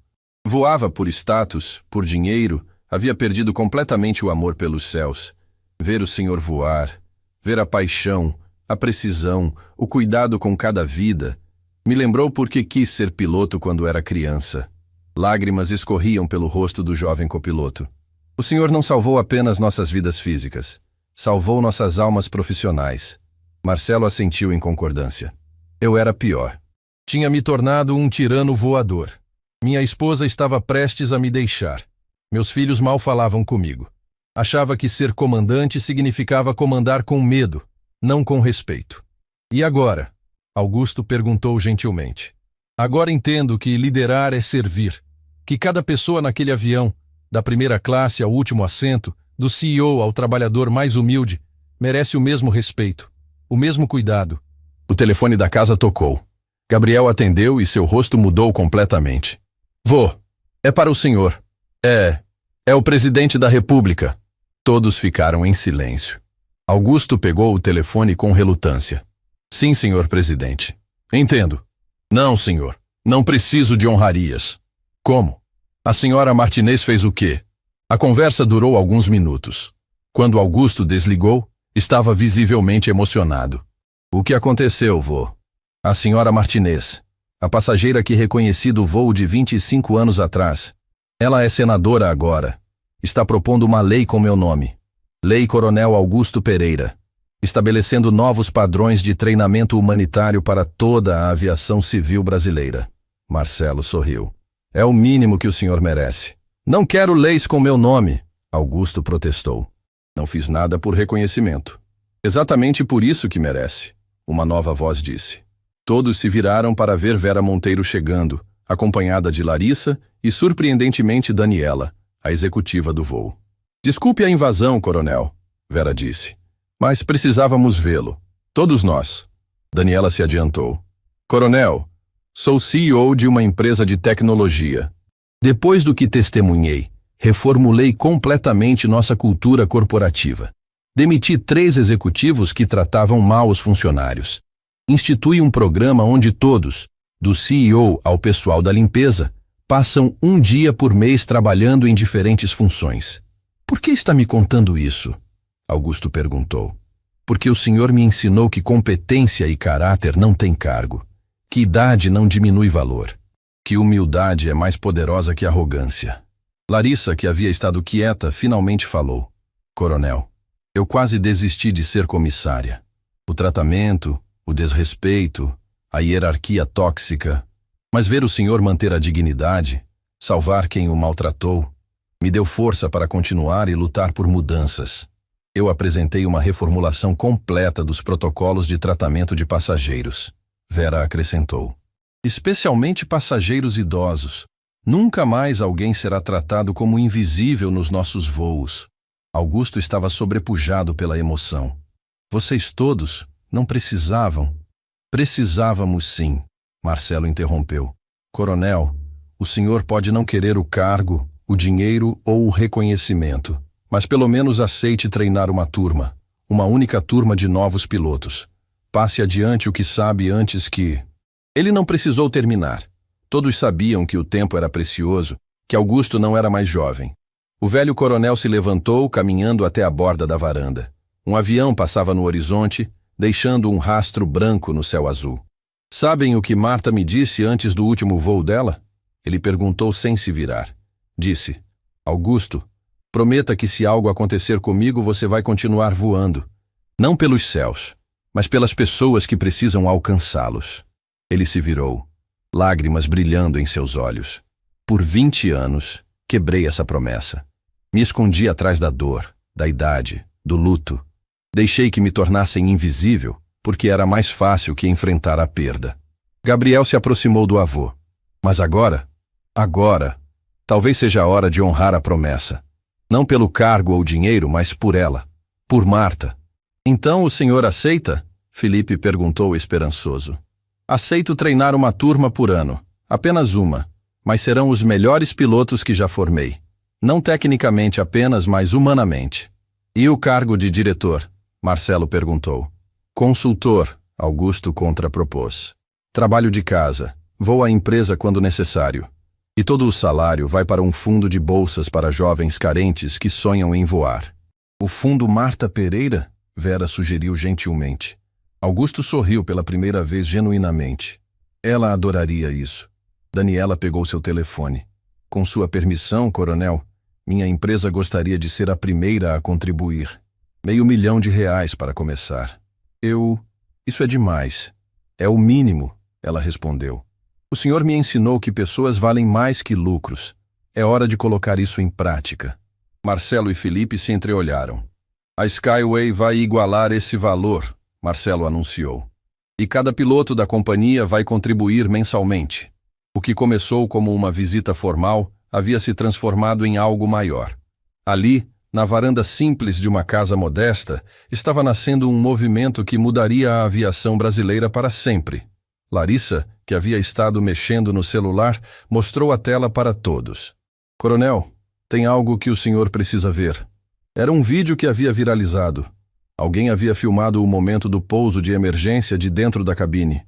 Voava por status, por dinheiro, havia perdido completamente o amor pelos céus. Ver o senhor voar, ver a paixão, a precisão, o cuidado com cada vida, me lembrou porque quis ser piloto quando era criança. Lágrimas escorriam pelo rosto do jovem copiloto. O senhor não salvou apenas nossas vidas físicas, salvou nossas almas profissionais. Marcelo assentiu em concordância. Eu era pior. Tinha me tornado um tirano voador. Minha esposa estava prestes a me deixar. Meus filhos mal falavam comigo. Achava que ser comandante significava comandar com medo, não com respeito. E agora? Augusto perguntou gentilmente. Agora entendo que liderar é servir, que cada pessoa naquele avião, da primeira classe ao último assento, do CEO ao trabalhador mais humilde, merece o mesmo respeito, o mesmo cuidado. O telefone da casa tocou. Gabriel atendeu e seu rosto mudou completamente. Vô, é para o senhor. É o presidente da República. Todos ficaram em silêncio. Augusto pegou o telefone com relutância. Sim, senhor presidente. Entendo. Não, senhor. Não preciso de honrarias. Como? A senhora Martinez fez o quê? A conversa durou alguns minutos. Quando Augusto desligou, estava visivelmente emocionado. O que aconteceu, vô? A senhora Martinez, a passageira que reconheci do voo de 25 anos atrás. Ela é senadora agora. Está propondo uma lei com meu nome. Lei Coronel Augusto Pereira. Estabelecendo novos padrões de treinamento humanitário para toda a aviação civil brasileira. Marcelo sorriu. É o mínimo que o senhor merece. Não quero leis com meu nome, Augusto protestou. Não fiz nada por reconhecimento. Exatamente por isso que merece, uma nova voz disse. Todos se viraram para ver Vera Monteiro chegando, acompanhada de Larissa e, surpreendentemente, Daniela, a executiva do voo. Desculpe a invasão, coronel, Vera disse. Mas precisávamos vê-lo. Todos nós. Daniela se adiantou. Coronel, sou CEO de uma empresa de tecnologia. Depois do que testemunhei, reformulei completamente nossa cultura corporativa. Demiti 3 executivos que tratavam mal os funcionários. Institui um programa onde todos, do CEO ao pessoal da limpeza, passam um dia por mês trabalhando em diferentes funções. Por que está me contando isso? Augusto perguntou. Porque o senhor me ensinou que competência e caráter não têm cargo, que idade não diminui valor, que humildade é mais poderosa que arrogância. Larissa, que havia estado quieta, finalmente falou. Coronel, eu quase desisti de ser comissária. O tratamento, o desrespeito, a hierarquia tóxica. Mas ver o senhor manter a dignidade, salvar quem o maltratou, Me deu força para continuar e lutar por mudanças. Eu apresentei uma reformulação completa dos protocolos de tratamento de passageiros. Vera acrescentou. Especialmente passageiros idosos. Nunca mais alguém será tratado como invisível nos nossos voos. Augusto estava sobrepujado pela emoção. Vocês todos não precisavam? Precisávamos sim, Marcelo interrompeu. Coronel, o senhor pode não querer o cargo, o dinheiro ou o reconhecimento, mas pelo menos aceite treinar uma turma, uma única turma de novos pilotos. Passe adiante o que sabe antes que... Ele não precisou terminar. Todos sabiam que o tempo era precioso, que Augusto não era mais jovem. O velho coronel se levantou, caminhando até a borda da varanda. Um avião passava no horizonte, deixando um rastro branco no céu azul. Sabem o que Marta me disse antes do último voo dela? Ele perguntou sem se virar. Disse, Augusto, prometa que se algo acontecer comigo você vai continuar voando. Não pelos céus, mas pelas pessoas que precisam alcançá-los. Ele se virou, lágrimas brilhando em seus olhos. Por 20 anos, quebrei essa promessa. Me escondi atrás da dor, da idade, do luto. Deixei que me tornassem invisível, porque era mais fácil que enfrentar a perda. Gabriel se aproximou do avô. Mas agora, talvez seja a hora de honrar a promessa. Não pelo cargo ou dinheiro, mas por ela. Por Marta. Então o senhor aceita? Felipe perguntou esperançoso. Aceito treinar uma turma por ano. Apenas uma. Mas serão os melhores pilotos que já formei. Não tecnicamente apenas, mas humanamente. E o cargo de diretor? Marcelo perguntou. Consultor, Augusto contrapropôs. Trabalho de casa. Vou à empresa quando necessário. E todo o salário vai para um fundo de bolsas para jovens carentes que sonham em voar. O fundo Marta Pereira? Vera sugeriu gentilmente. Augusto sorriu pela primeira vez genuinamente. Ela adoraria isso. Daniela pegou seu telefone. Com sua permissão, coronel, minha empresa gostaria de ser a primeira a contribuir. R$500 mil para começar. Isso é demais. É o mínimo, ela respondeu. O senhor me ensinou que pessoas valem mais que lucros. É hora de colocar isso em prática. Marcelo e Felipe se entreolharam. A Skyway vai igualar esse valor, Marcelo anunciou. E cada piloto da companhia vai contribuir mensalmente. O que começou como uma visita formal havia se transformado em algo maior. Ali, na varanda simples de uma casa modesta, estava nascendo um movimento que mudaria a aviação brasileira para sempre. Larissa, que havia estado mexendo no celular, mostrou a tela para todos. Coronel, tem algo que o senhor precisa ver. Era um vídeo que havia viralizado. Alguém havia filmado o momento do pouso de emergência de dentro da cabine.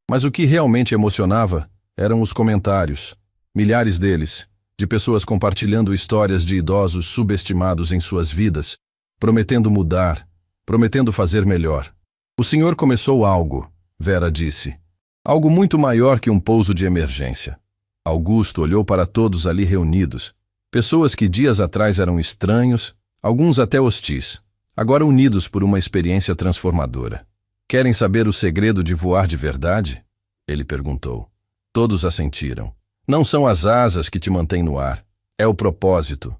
Mas o que realmente emocionava eram os comentários. Milhares deles, de pessoas compartilhando histórias de idosos subestimados em suas vidas, prometendo mudar, prometendo fazer melhor. O senhor começou algo, Vera disse. Algo muito maior que um pouso de emergência. Augusto olhou para todos ali reunidos. Pessoas que dias atrás eram estranhos, alguns até hostis. Agora unidos por uma experiência transformadora. Querem saber o segredo de voar de verdade? Ele perguntou. Todos assentiram. Não são as asas que te mantêm no ar. É o propósito.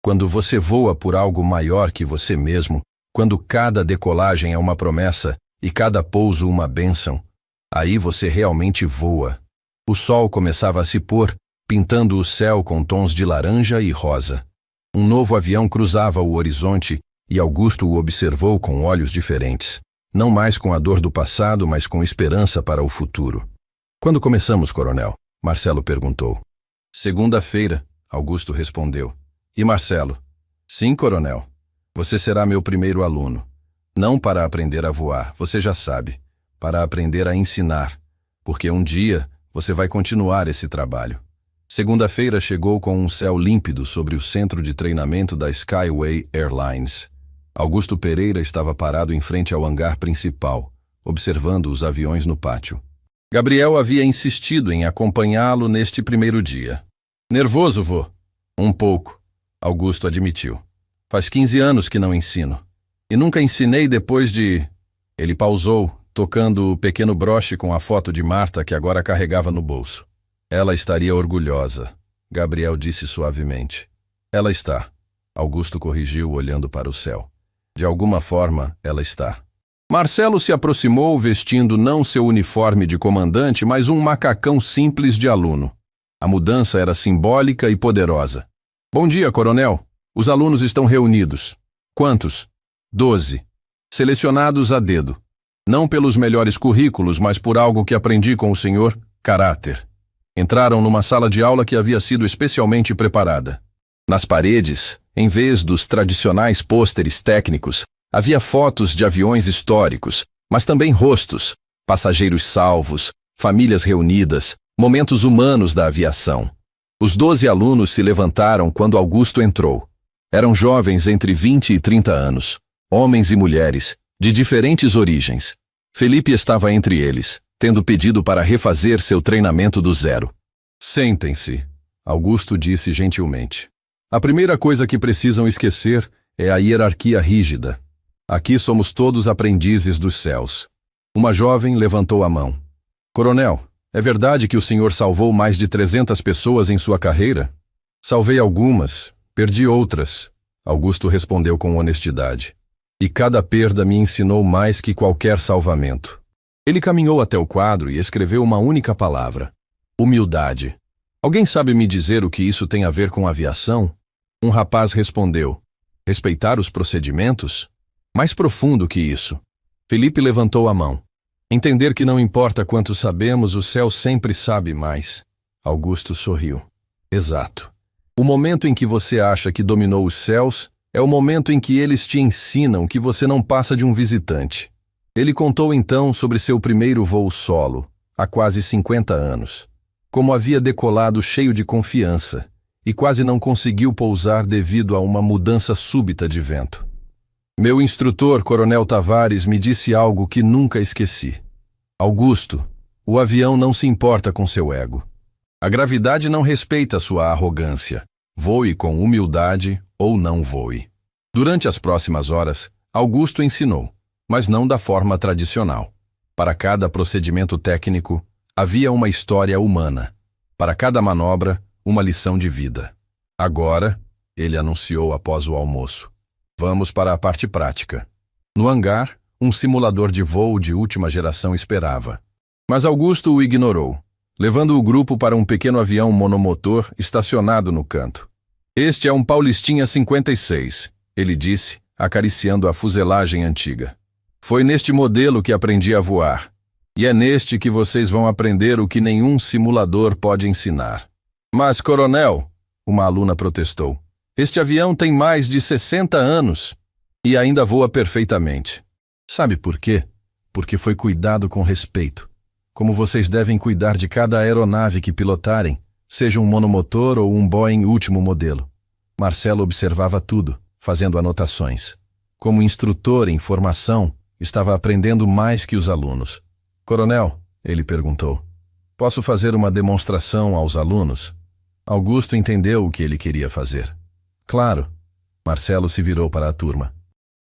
Quando você voa por algo maior que você mesmo, quando cada decolagem é uma promessa e cada pouso uma bênção, aí você realmente voa. O sol começava a se pôr, pintando o céu com tons de laranja e rosa. Um novo avião cruzava o horizonte e Augusto o observou com olhos diferentes. Não mais com a dor do passado, mas com esperança para o futuro. Quando começamos, coronel? Marcelo perguntou. Segunda-feira, Augusto respondeu. E Marcelo? Sim, coronel. Você será meu primeiro aluno. Não para aprender a voar, você já sabe. Para aprender a ensinar. Porque um dia você vai continuar esse trabalho. Segunda-feira chegou com um céu límpido sobre o centro de treinamento da Skyway Airlines. Augusto Pereira estava parado em frente ao hangar principal, observando os aviões no pátio. Gabriel havia insistido em acompanhá-lo neste primeiro dia. Nervoso, vô? Um pouco, Augusto admitiu. Faz 15 anos que não ensino. E nunca ensinei depois de... Ele pausou, tocando o pequeno broche com a foto de Marta que agora carregava no bolso. Ela estaria orgulhosa, Gabriel disse suavemente. Ela está. Augusto corrigiu, olhando para o céu. De alguma forma, ela está. Marcelo se aproximou vestindo não seu uniforme de comandante, mas um macacão simples de aluno. A mudança era simbólica e poderosa. Bom dia, coronel. Os alunos estão reunidos. Quantos? 12. Selecionados a dedo. Não pelos melhores currículos, mas por algo que aprendi com o senhor, caráter. Entraram numa sala de aula que havia sido especialmente preparada. Nas paredes, em vez dos tradicionais pôsteres técnicos, havia fotos de aviões históricos, mas também rostos, passageiros salvos, famílias reunidas, momentos humanos da aviação. Os 12 alunos se levantaram quando Augusto entrou. Eram jovens entre 20 e 30 anos, homens e mulheres, de diferentes origens. Felipe estava entre eles, tendo pedido para refazer seu treinamento do zero. Sentem-se, Augusto disse gentilmente. A primeira coisa que precisam esquecer é a hierarquia rígida. Aqui somos todos aprendizes dos céus. Uma jovem levantou a mão. Coronel, é verdade que o senhor salvou mais de 300 pessoas em sua carreira? Salvei algumas, perdi outras, Augusto respondeu com honestidade. E cada perda me ensinou mais que qualquer salvamento. Ele caminhou até o quadro e escreveu uma única palavra. Humildade. Alguém sabe me dizer o que isso tem a ver com aviação? Um rapaz respondeu. Respeitar os procedimentos? Mais profundo que isso. Felipe levantou a mão. Entender que não importa quanto sabemos, o céu sempre sabe mais. Augusto sorriu. Exato. O momento em que você acha que dominou os céus é o momento em que eles te ensinam que você não passa de um visitante. Ele contou então sobre seu primeiro voo solo, há quase 50 anos. Como havia decolado cheio de confiança e quase não conseguiu pousar devido a uma mudança súbita de vento. Meu instrutor, Coronel Tavares, me disse algo que nunca esqueci. Augusto, o avião não se importa com seu ego. A gravidade não respeita sua arrogância. Voe com humildade ou não voe. Durante as próximas horas, Augusto ensinou, mas não da forma tradicional. Para cada procedimento técnico, havia uma história humana. Para cada manobra, uma lição de vida. Agora, ele anunciou após o almoço. Vamos para a parte prática. No hangar, um simulador de voo de última geração esperava. Mas Augusto o ignorou, levando o grupo para um pequeno avião monomotor estacionado no canto. Este é um Paulistinha 56, ele disse, acariciando a fuselagem antiga. Foi neste modelo que aprendi a voar. E é neste que vocês vão aprender o que nenhum simulador pode ensinar. Mas, coronel, uma aluna protestou, este avião tem mais de 60 anos e ainda voa perfeitamente. Sabe por quê? Porque foi cuidado com respeito. Como vocês devem cuidar de cada aeronave que pilotarem, seja um monomotor ou um Boeing último modelo. Marcelo observava tudo, fazendo anotações. Como instrutor em formação, estava aprendendo mais que os alunos. Coronel, ele perguntou, posso fazer uma demonstração aos alunos? Augusto entendeu o que ele queria fazer. Claro. Marcelo se virou para a turma.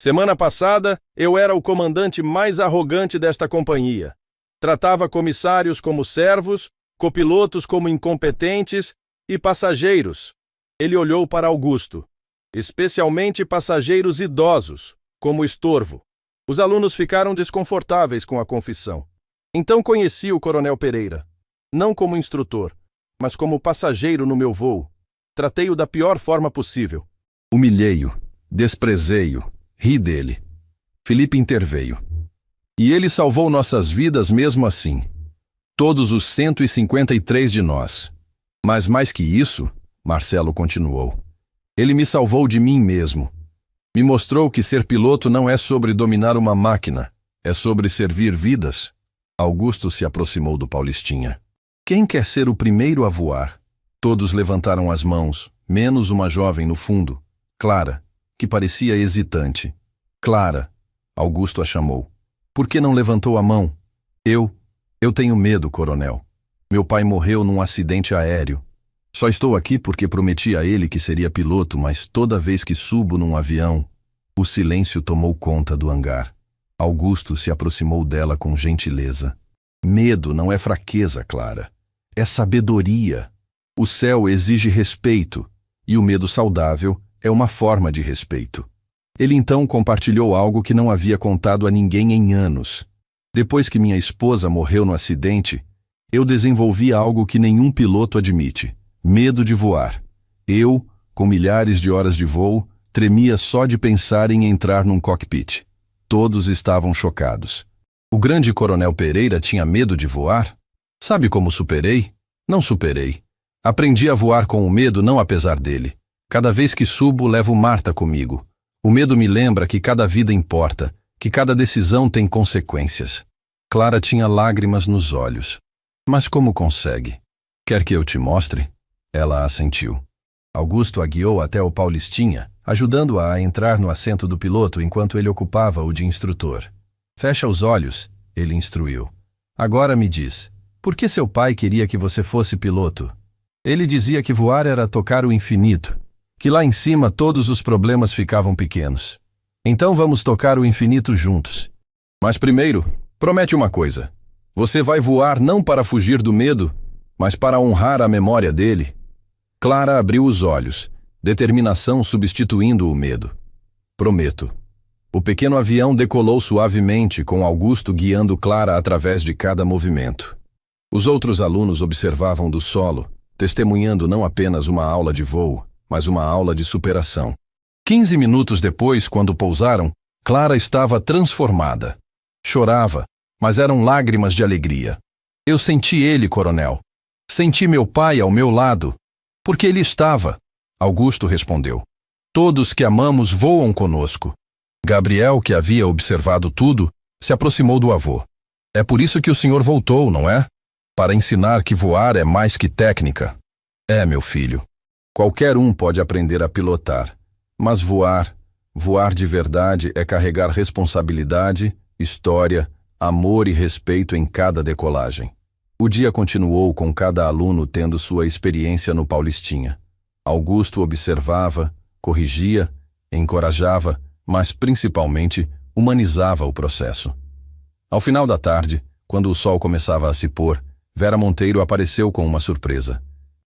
Semana passada, eu era o comandante mais arrogante desta companhia. Tratava comissários como servos, copilotos como incompetentes e passageiros. Ele olhou para Augusto. Especialmente passageiros idosos, como estorvo. Os alunos ficaram desconfortáveis com a confissão. Então conheci o Coronel Pereira. Não como instrutor, mas como passageiro no meu voo. Tratei-o da pior forma possível. Humilhei-o, desprezei-o, ri dele. Felipe interveio. E ele salvou nossas vidas mesmo assim. Todos os 153 de nós. Mas mais que isso, Marcelo continuou, ele me salvou de mim mesmo. Me mostrou que ser piloto não é sobre dominar uma máquina, é sobre servir vidas. Augusto se aproximou do Paulistinha. Quem quer ser o primeiro a voar? Todos levantaram as mãos, menos uma jovem no fundo, Clara, que parecia hesitante. Clara, Augusto a chamou. Por que não levantou a mão? Eu tenho medo, coronel. Meu pai morreu num acidente aéreo. Só estou aqui porque prometi a ele que seria piloto, mas toda vez que subo num avião, o silêncio tomou conta do hangar. Augusto se aproximou dela com gentileza. Medo não é fraqueza, Clara. É sabedoria. O céu exige respeito, e o medo saudável é uma forma de respeito. Ele então compartilhou algo que não havia contado a ninguém em anos. Depois que minha esposa morreu no acidente, eu desenvolvi algo que nenhum piloto admite: medo de voar. Eu, com milhares de horas de voo, tremia só de pensar em entrar num cockpit. Todos estavam chocados. O grande Coronel Pereira tinha medo de voar? Sabe como superei? Não superei. Aprendi a voar com o medo, não apesar dele. Cada vez que subo, levo Marta comigo. O medo me lembra que cada vida importa, que cada decisão tem consequências. Clara tinha lágrimas nos olhos. Mas como consegue? Quer que eu te mostre? Ela assentiu. Augusto a guiou até o Paulistinha, ajudando-a a entrar no assento do piloto enquanto ele ocupava o de instrutor. Fecha os olhos, ele instruiu. Agora me diz, por que seu pai queria que você fosse piloto? Ele dizia que voar era tocar o infinito, que lá em cima todos os problemas ficavam pequenos. Então vamos tocar o infinito juntos. Mas primeiro, promete uma coisa. Você vai voar não para fugir do medo, mas para honrar a memória dele. Clara abriu os olhos, determinação substituindo o medo. Prometo. O pequeno avião decolou suavemente, com Augusto guiando Clara através de cada movimento. Os outros alunos observavam do solo, testemunhando não apenas uma aula de voo, mas uma aula de superação. 15 minutos depois, quando pousaram, Clara estava transformada. Chorava, mas eram lágrimas de alegria. Eu senti ele, coronel. Senti meu pai ao meu lado. Porque ele estava. Augusto respondeu. Todos que amamos voam conosco. Gabriel, que havia observado tudo, se aproximou do avô. É por isso que o senhor voltou, não é? Para ensinar que voar é mais que técnica. É, meu filho. Qualquer um pode aprender a pilotar. Mas voar de verdade é carregar responsabilidade, história, amor e respeito em cada decolagem. O dia continuou com cada aluno tendo sua experiência no Paulistinha. Augusto observava, corrigia, encorajava, mas principalmente humanizava o processo. Ao final da tarde, quando o sol começava a se pôr, Vera Monteiro apareceu com uma surpresa.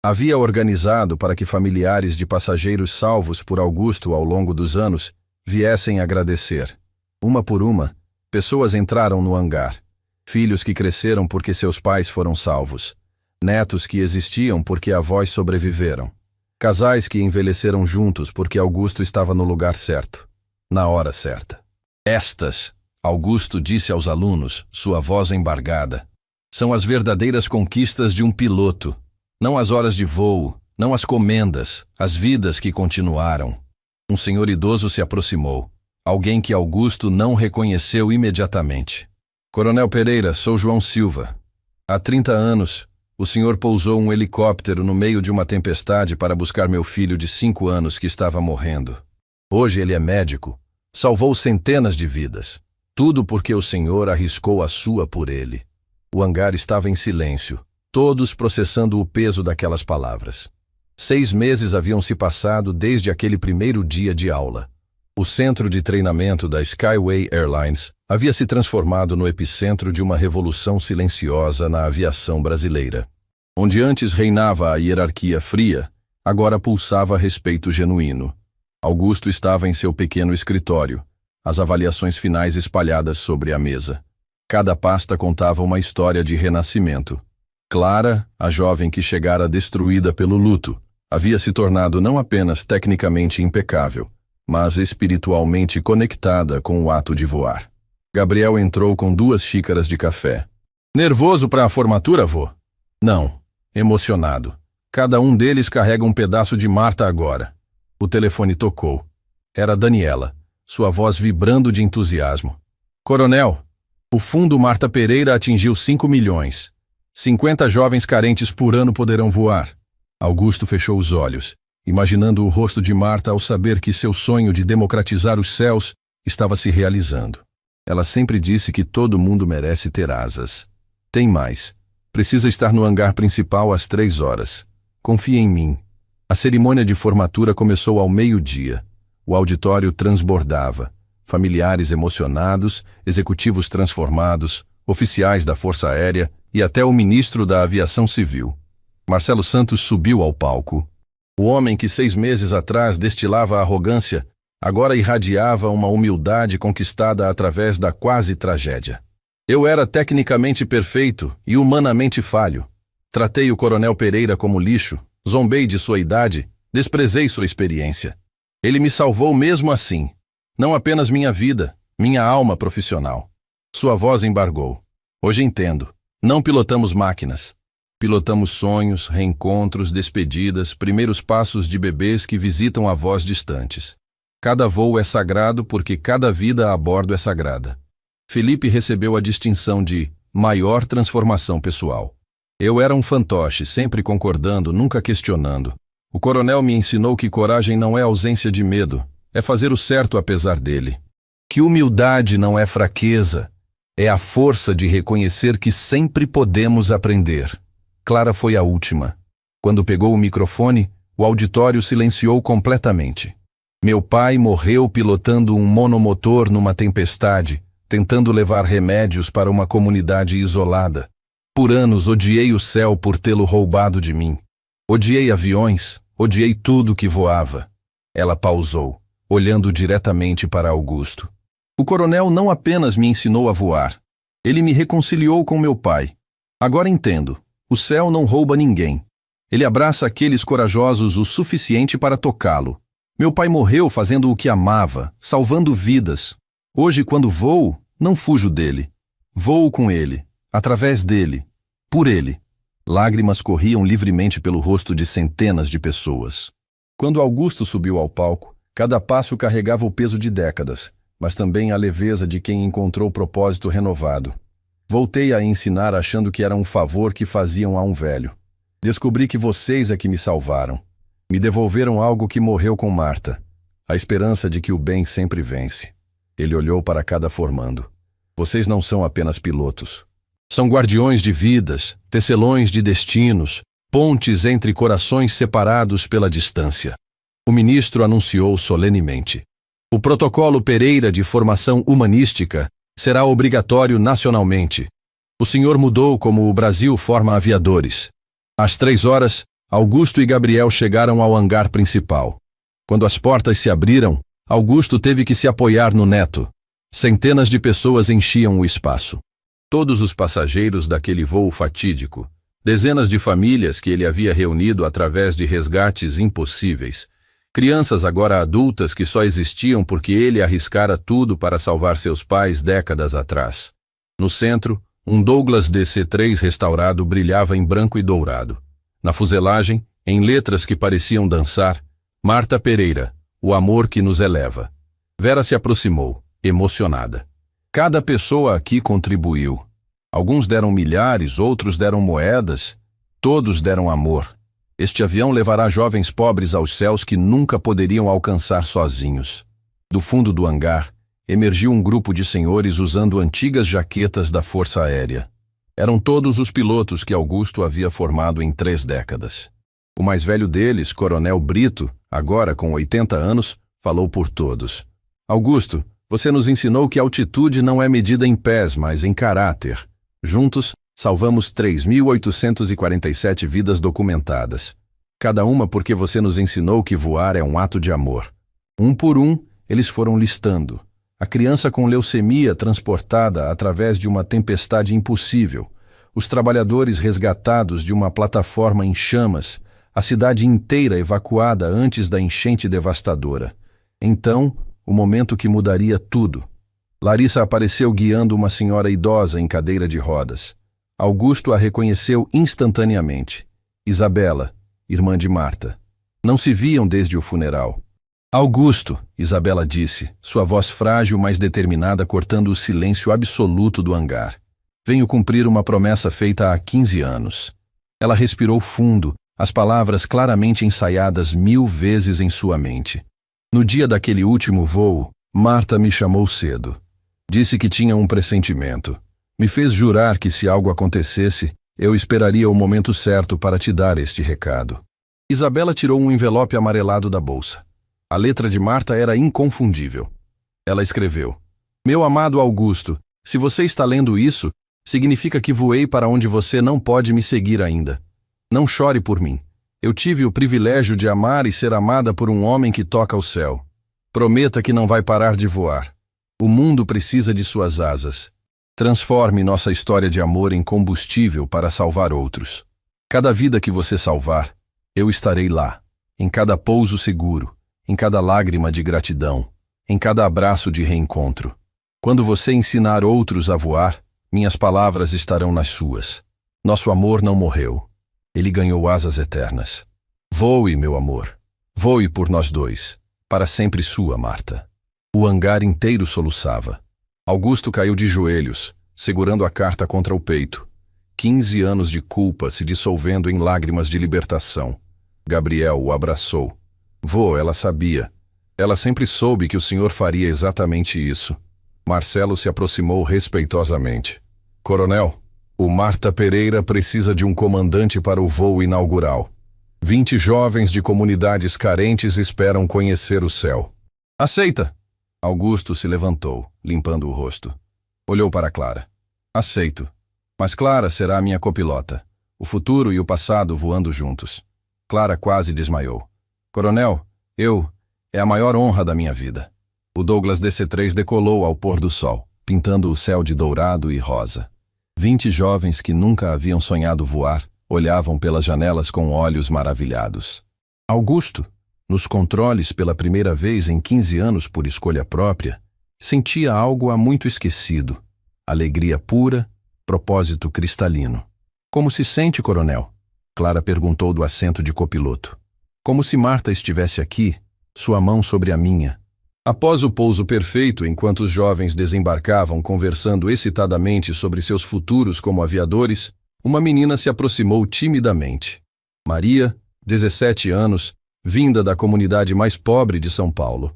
Havia organizado para que familiares de passageiros salvos por Augusto ao longo dos anos viessem agradecer. Uma por uma, pessoas entraram no hangar. Filhos que cresceram porque seus pais foram salvos. Netos que existiam porque avós sobreviveram. Casais que envelheceram juntos porque Augusto estava no lugar certo, na hora certa. Estas, Augusto disse aos alunos, sua voz embargada, são as verdadeiras conquistas de um piloto. Não as horas de voo, não as comendas, as vidas que continuaram. Um senhor idoso se aproximou, alguém que Augusto não reconheceu imediatamente. Coronel Pereira, sou João Silva. Há 30 anos, o senhor pousou um helicóptero no meio de uma tempestade para buscar meu filho de 5 anos que estava morrendo. Hoje ele é médico, salvou centenas de vidas. Tudo porque o senhor arriscou a sua por ele. O hangar estava em silêncio, todos processando o peso daquelas palavras. 6 meses haviam se passado desde aquele primeiro dia de aula. O centro de treinamento da Skyway Airlines havia se transformado no epicentro de uma revolução silenciosa na aviação brasileira. Onde antes reinava a hierarquia fria, agora pulsava respeito genuíno. Augusto estava em seu pequeno escritório, as avaliações finais espalhadas sobre a mesa. Cada pasta contava uma história de renascimento. Clara, a jovem que chegara destruída pelo luto, havia se tornado não apenas tecnicamente impecável, mas espiritualmente conectada com o ato de voar. Gabriel entrou com 2 xícaras de café. Nervoso para a formatura, vô? Não. Emocionado. Cada um deles carrega um pedaço de Marta agora. O telefone tocou. Era Daniela, sua voz vibrando de entusiasmo. Coronel, o fundo Marta Pereira atingiu 5 milhões. 50 jovens carentes por ano poderão voar. Augusto fechou os olhos, imaginando o rosto de Marta ao saber que seu sonho de democratizar os céus estava se realizando. Ela sempre disse que todo mundo merece ter asas. Tem mais. Precisa estar no hangar principal às 3 horas. Confie em mim. A cerimônia de formatura começou ao meio-dia. O auditório transbordava. Familiares emocionados, executivos transformados, oficiais da Força Aérea e até o ministro da Aviação Civil. Marcelo Santos subiu ao palco. O homem que 6 meses atrás destilava arrogância, agora irradiava uma humildade conquistada através da quase tragédia. Eu era tecnicamente perfeito e humanamente falho. Tratei o coronel Pereira como lixo, zombei de sua idade, desprezei sua experiência. Ele me salvou mesmo assim. Não apenas minha vida, minha alma profissional. Sua voz embargou. Hoje entendo. Não pilotamos máquinas. Pilotamos sonhos, reencontros, despedidas, primeiros passos de bebês que visitam avós distantes. Cada voo é sagrado porque cada vida a bordo é sagrada. Felipe recebeu a distinção de maior transformação pessoal. Eu era um fantoche, sempre concordando, nunca questionando. O coronel me ensinou que coragem não é ausência de medo, é fazer o certo apesar dele. Que humildade não é fraqueza, é a força de reconhecer que sempre podemos aprender. Clara foi a última. Quando pegou o microfone, o auditório silenciou completamente. Meu pai morreu pilotando um monomotor numa tempestade, tentando levar remédios para uma comunidade isolada. Por anos odiei o céu por tê-lo roubado de mim. Odiei aviões, odiei tudo que voava. Ela pausou, olhando diretamente para Augusto. O coronel não apenas me ensinou a voar, ele me reconciliou com meu pai. Agora entendo. O céu não rouba ninguém. Ele abraça aqueles corajosos o suficiente para tocá-lo. Meu pai morreu fazendo o que amava, salvando vidas. Hoje, quando voo, não fujo dele. Voo com ele, através dele, por ele. Lágrimas corriam livremente pelo rosto de centenas de pessoas. Quando Augusto subiu ao palco, cada passo carregava o peso de décadas, mas também a leveza de quem encontrou propósito renovado. Voltei a ensinar achando que era um favor que faziam a um velho. Descobri que vocês é que me salvaram. Me devolveram algo que morreu com Marta. A esperança de que o bem sempre vence. Ele olhou para cada formando. Vocês não são apenas pilotos. São guardiões de vidas, tecelões de destinos, pontes entre corações separados pela distância. O ministro anunciou solenemente. O protocolo Pereira de formação humanística será obrigatório nacionalmente. O senhor mudou como o Brasil forma aviadores. Às 3h, Augusto e Gabriel chegaram ao hangar principal. Quando as portas se abriram, Augusto teve que se apoiar no neto. Centenas de pessoas enchiam o espaço. Todos os passageiros daquele voo fatídico, dezenas de famílias que ele havia reunido através de resgates impossíveis, crianças agora adultas que só existiam porque ele arriscara tudo para salvar seus pais décadas atrás. No centro, um Douglas DC-3 restaurado brilhava em branco e dourado. Na fuselagem, em letras que pareciam dançar, Marta Pereira, o amor que nos eleva. Vera se aproximou, emocionada. Cada pessoa aqui contribuiu. Alguns deram milhares, outros deram moedas, todos deram amor. Este avião levará jovens pobres aos céus que nunca poderiam alcançar sozinhos. Do fundo do hangar, emergiu um grupo de senhores usando antigas jaquetas da Força Aérea. Eram todos os pilotos que Augusto havia formado em 3 décadas. O mais velho deles, Coronel Brito, agora com 80 anos, falou por todos. Augusto, você nos ensinou que altitude não é medida em pés, mas em caráter. Juntos, salvamos 3.847 vidas documentadas. Cada uma porque você nos ensinou que voar é um ato de amor. Um por um, eles foram listando. A criança com leucemia transportada através de uma tempestade impossível. Os trabalhadores resgatados de uma plataforma em chamas. A cidade inteira evacuada antes da enchente devastadora. Então, o momento que mudaria tudo. Larissa apareceu guiando uma senhora idosa em cadeira de rodas. Augusto a reconheceu instantaneamente. Isabela, irmã de Marta. Não se viam desde o funeral. Augusto, Isabela disse, sua voz frágil, mas determinada, cortando o silêncio absoluto do hangar. Venho cumprir uma promessa feita há 15 anos. Ela respirou fundo, as palavras claramente ensaiadas 1000 vezes em sua mente. No dia daquele último voo, Marta me chamou cedo. Disse que tinha um pressentimento. Me fez jurar que se algo acontecesse, eu esperaria o momento certo para te dar este recado. Isabela tirou um envelope amarelado da bolsa. A letra de Marta era inconfundível. Ela escreveu: Meu amado Augusto, se você está lendo isso, significa que voei para onde você não pode me seguir ainda. Não chore por mim. Eu tive o privilégio de amar e ser amada por um homem que toca o céu. Prometa que não vai parar de voar. O mundo precisa de suas asas. Transforme nossa história de amor em combustível para salvar outros. Cada vida que você salvar, eu estarei lá. Em cada pouso seguro, em cada lágrima de gratidão, em cada abraço de reencontro. Quando você ensinar outros a voar, minhas palavras estarão nas suas. Nosso amor não morreu. Ele ganhou asas eternas. Voe, meu amor. Voe por nós dois. Para sempre sua, Marta. O hangar inteiro soluçava. Augusto caiu de joelhos, segurando a carta contra o peito. 15 anos de culpa se dissolvendo em lágrimas de libertação. Gabriel o abraçou. Vô, ela sabia. Ela sempre soube que o senhor faria exatamente isso. Marcelo se aproximou respeitosamente. Coronel, o Marta Pereira precisa de um comandante para o voo inaugural. 20 jovens de comunidades carentes esperam conhecer o céu. Aceita! Augusto se levantou, limpando o rosto. Olhou para Clara. Aceito. Mas Clara será a minha copilota. O futuro e o passado voando juntos. Clara quase desmaiou. Coronel, é a maior honra da minha vida. O Douglas DC-3 decolou ao pôr do sol, pintando o céu de dourado e rosa. 20 jovens que nunca haviam sonhado voar, olhavam pelas janelas com olhos maravilhados. Augusto, nos controles pela primeira vez em 15 anos por escolha própria, sentia algo há muito esquecido. Alegria pura, propósito cristalino. Como se sente, coronel? Clara perguntou do assento de copiloto. Como se Marta estivesse aqui, sua mão sobre a minha. Após o pouso perfeito, enquanto os jovens desembarcavam conversando excitadamente sobre seus futuros como aviadores, uma menina se aproximou timidamente. Maria, 17 anos, vinda da comunidade mais pobre de São Paulo.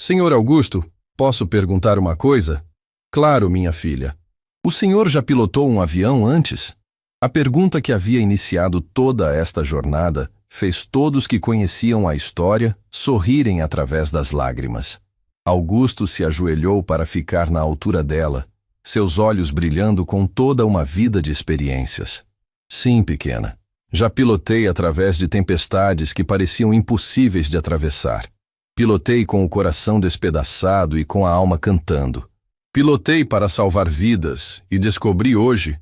Senhor Augusto, posso perguntar uma coisa? Claro, minha filha. O senhor já pilotou um avião antes? A pergunta que havia iniciado toda esta jornada fez todos que conheciam a história sorrirem através das lágrimas. Augusto se ajoelhou para ficar na altura dela, seus olhos brilhando com toda uma vida de experiências. Sim, pequena. Já pilotei através de tempestades que pareciam impossíveis de atravessar. Pilotei com o coração despedaçado e com a alma cantando. Pilotei para salvar vidas e descobri hoje,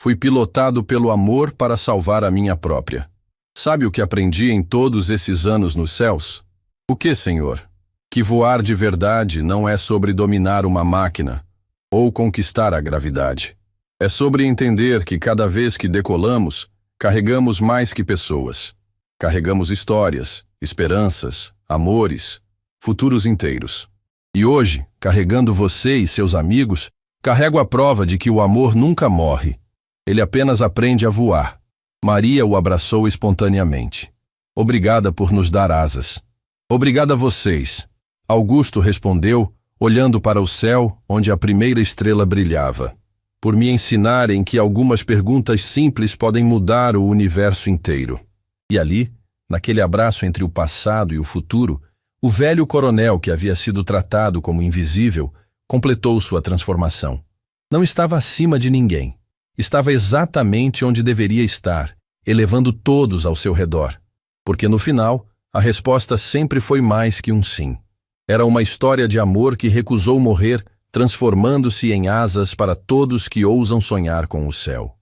fui pilotado pelo amor para salvar a minha própria. Sabe o que aprendi em todos esses anos nos céus? O que, senhor? Que voar de verdade não é sobre dominar uma máquina ou conquistar a gravidade. É sobre entender que cada vez que decolamos, carregamos mais que pessoas. Carregamos histórias, esperanças, amores, futuros inteiros. E hoje, carregando você e seus amigos, carrego a prova de que o amor nunca morre. Ele apenas aprende a voar. Maria o abraçou espontaneamente. Obrigada por nos dar asas. Obrigada a vocês. Augusto respondeu, olhando para o céu, onde a primeira estrela brilhava. Por me ensinarem que algumas perguntas simples podem mudar o universo inteiro. E ali, naquele abraço entre o passado e o futuro, o velho coronel que havia sido tratado como invisível, completou sua transformação. Não estava acima de ninguém. Estava exatamente onde deveria estar, elevando todos ao seu redor. Porque no final, a resposta sempre foi mais que um sim. Era uma história de amor que recusou morrer, transformando-se em asas para todos que ousam sonhar com o céu.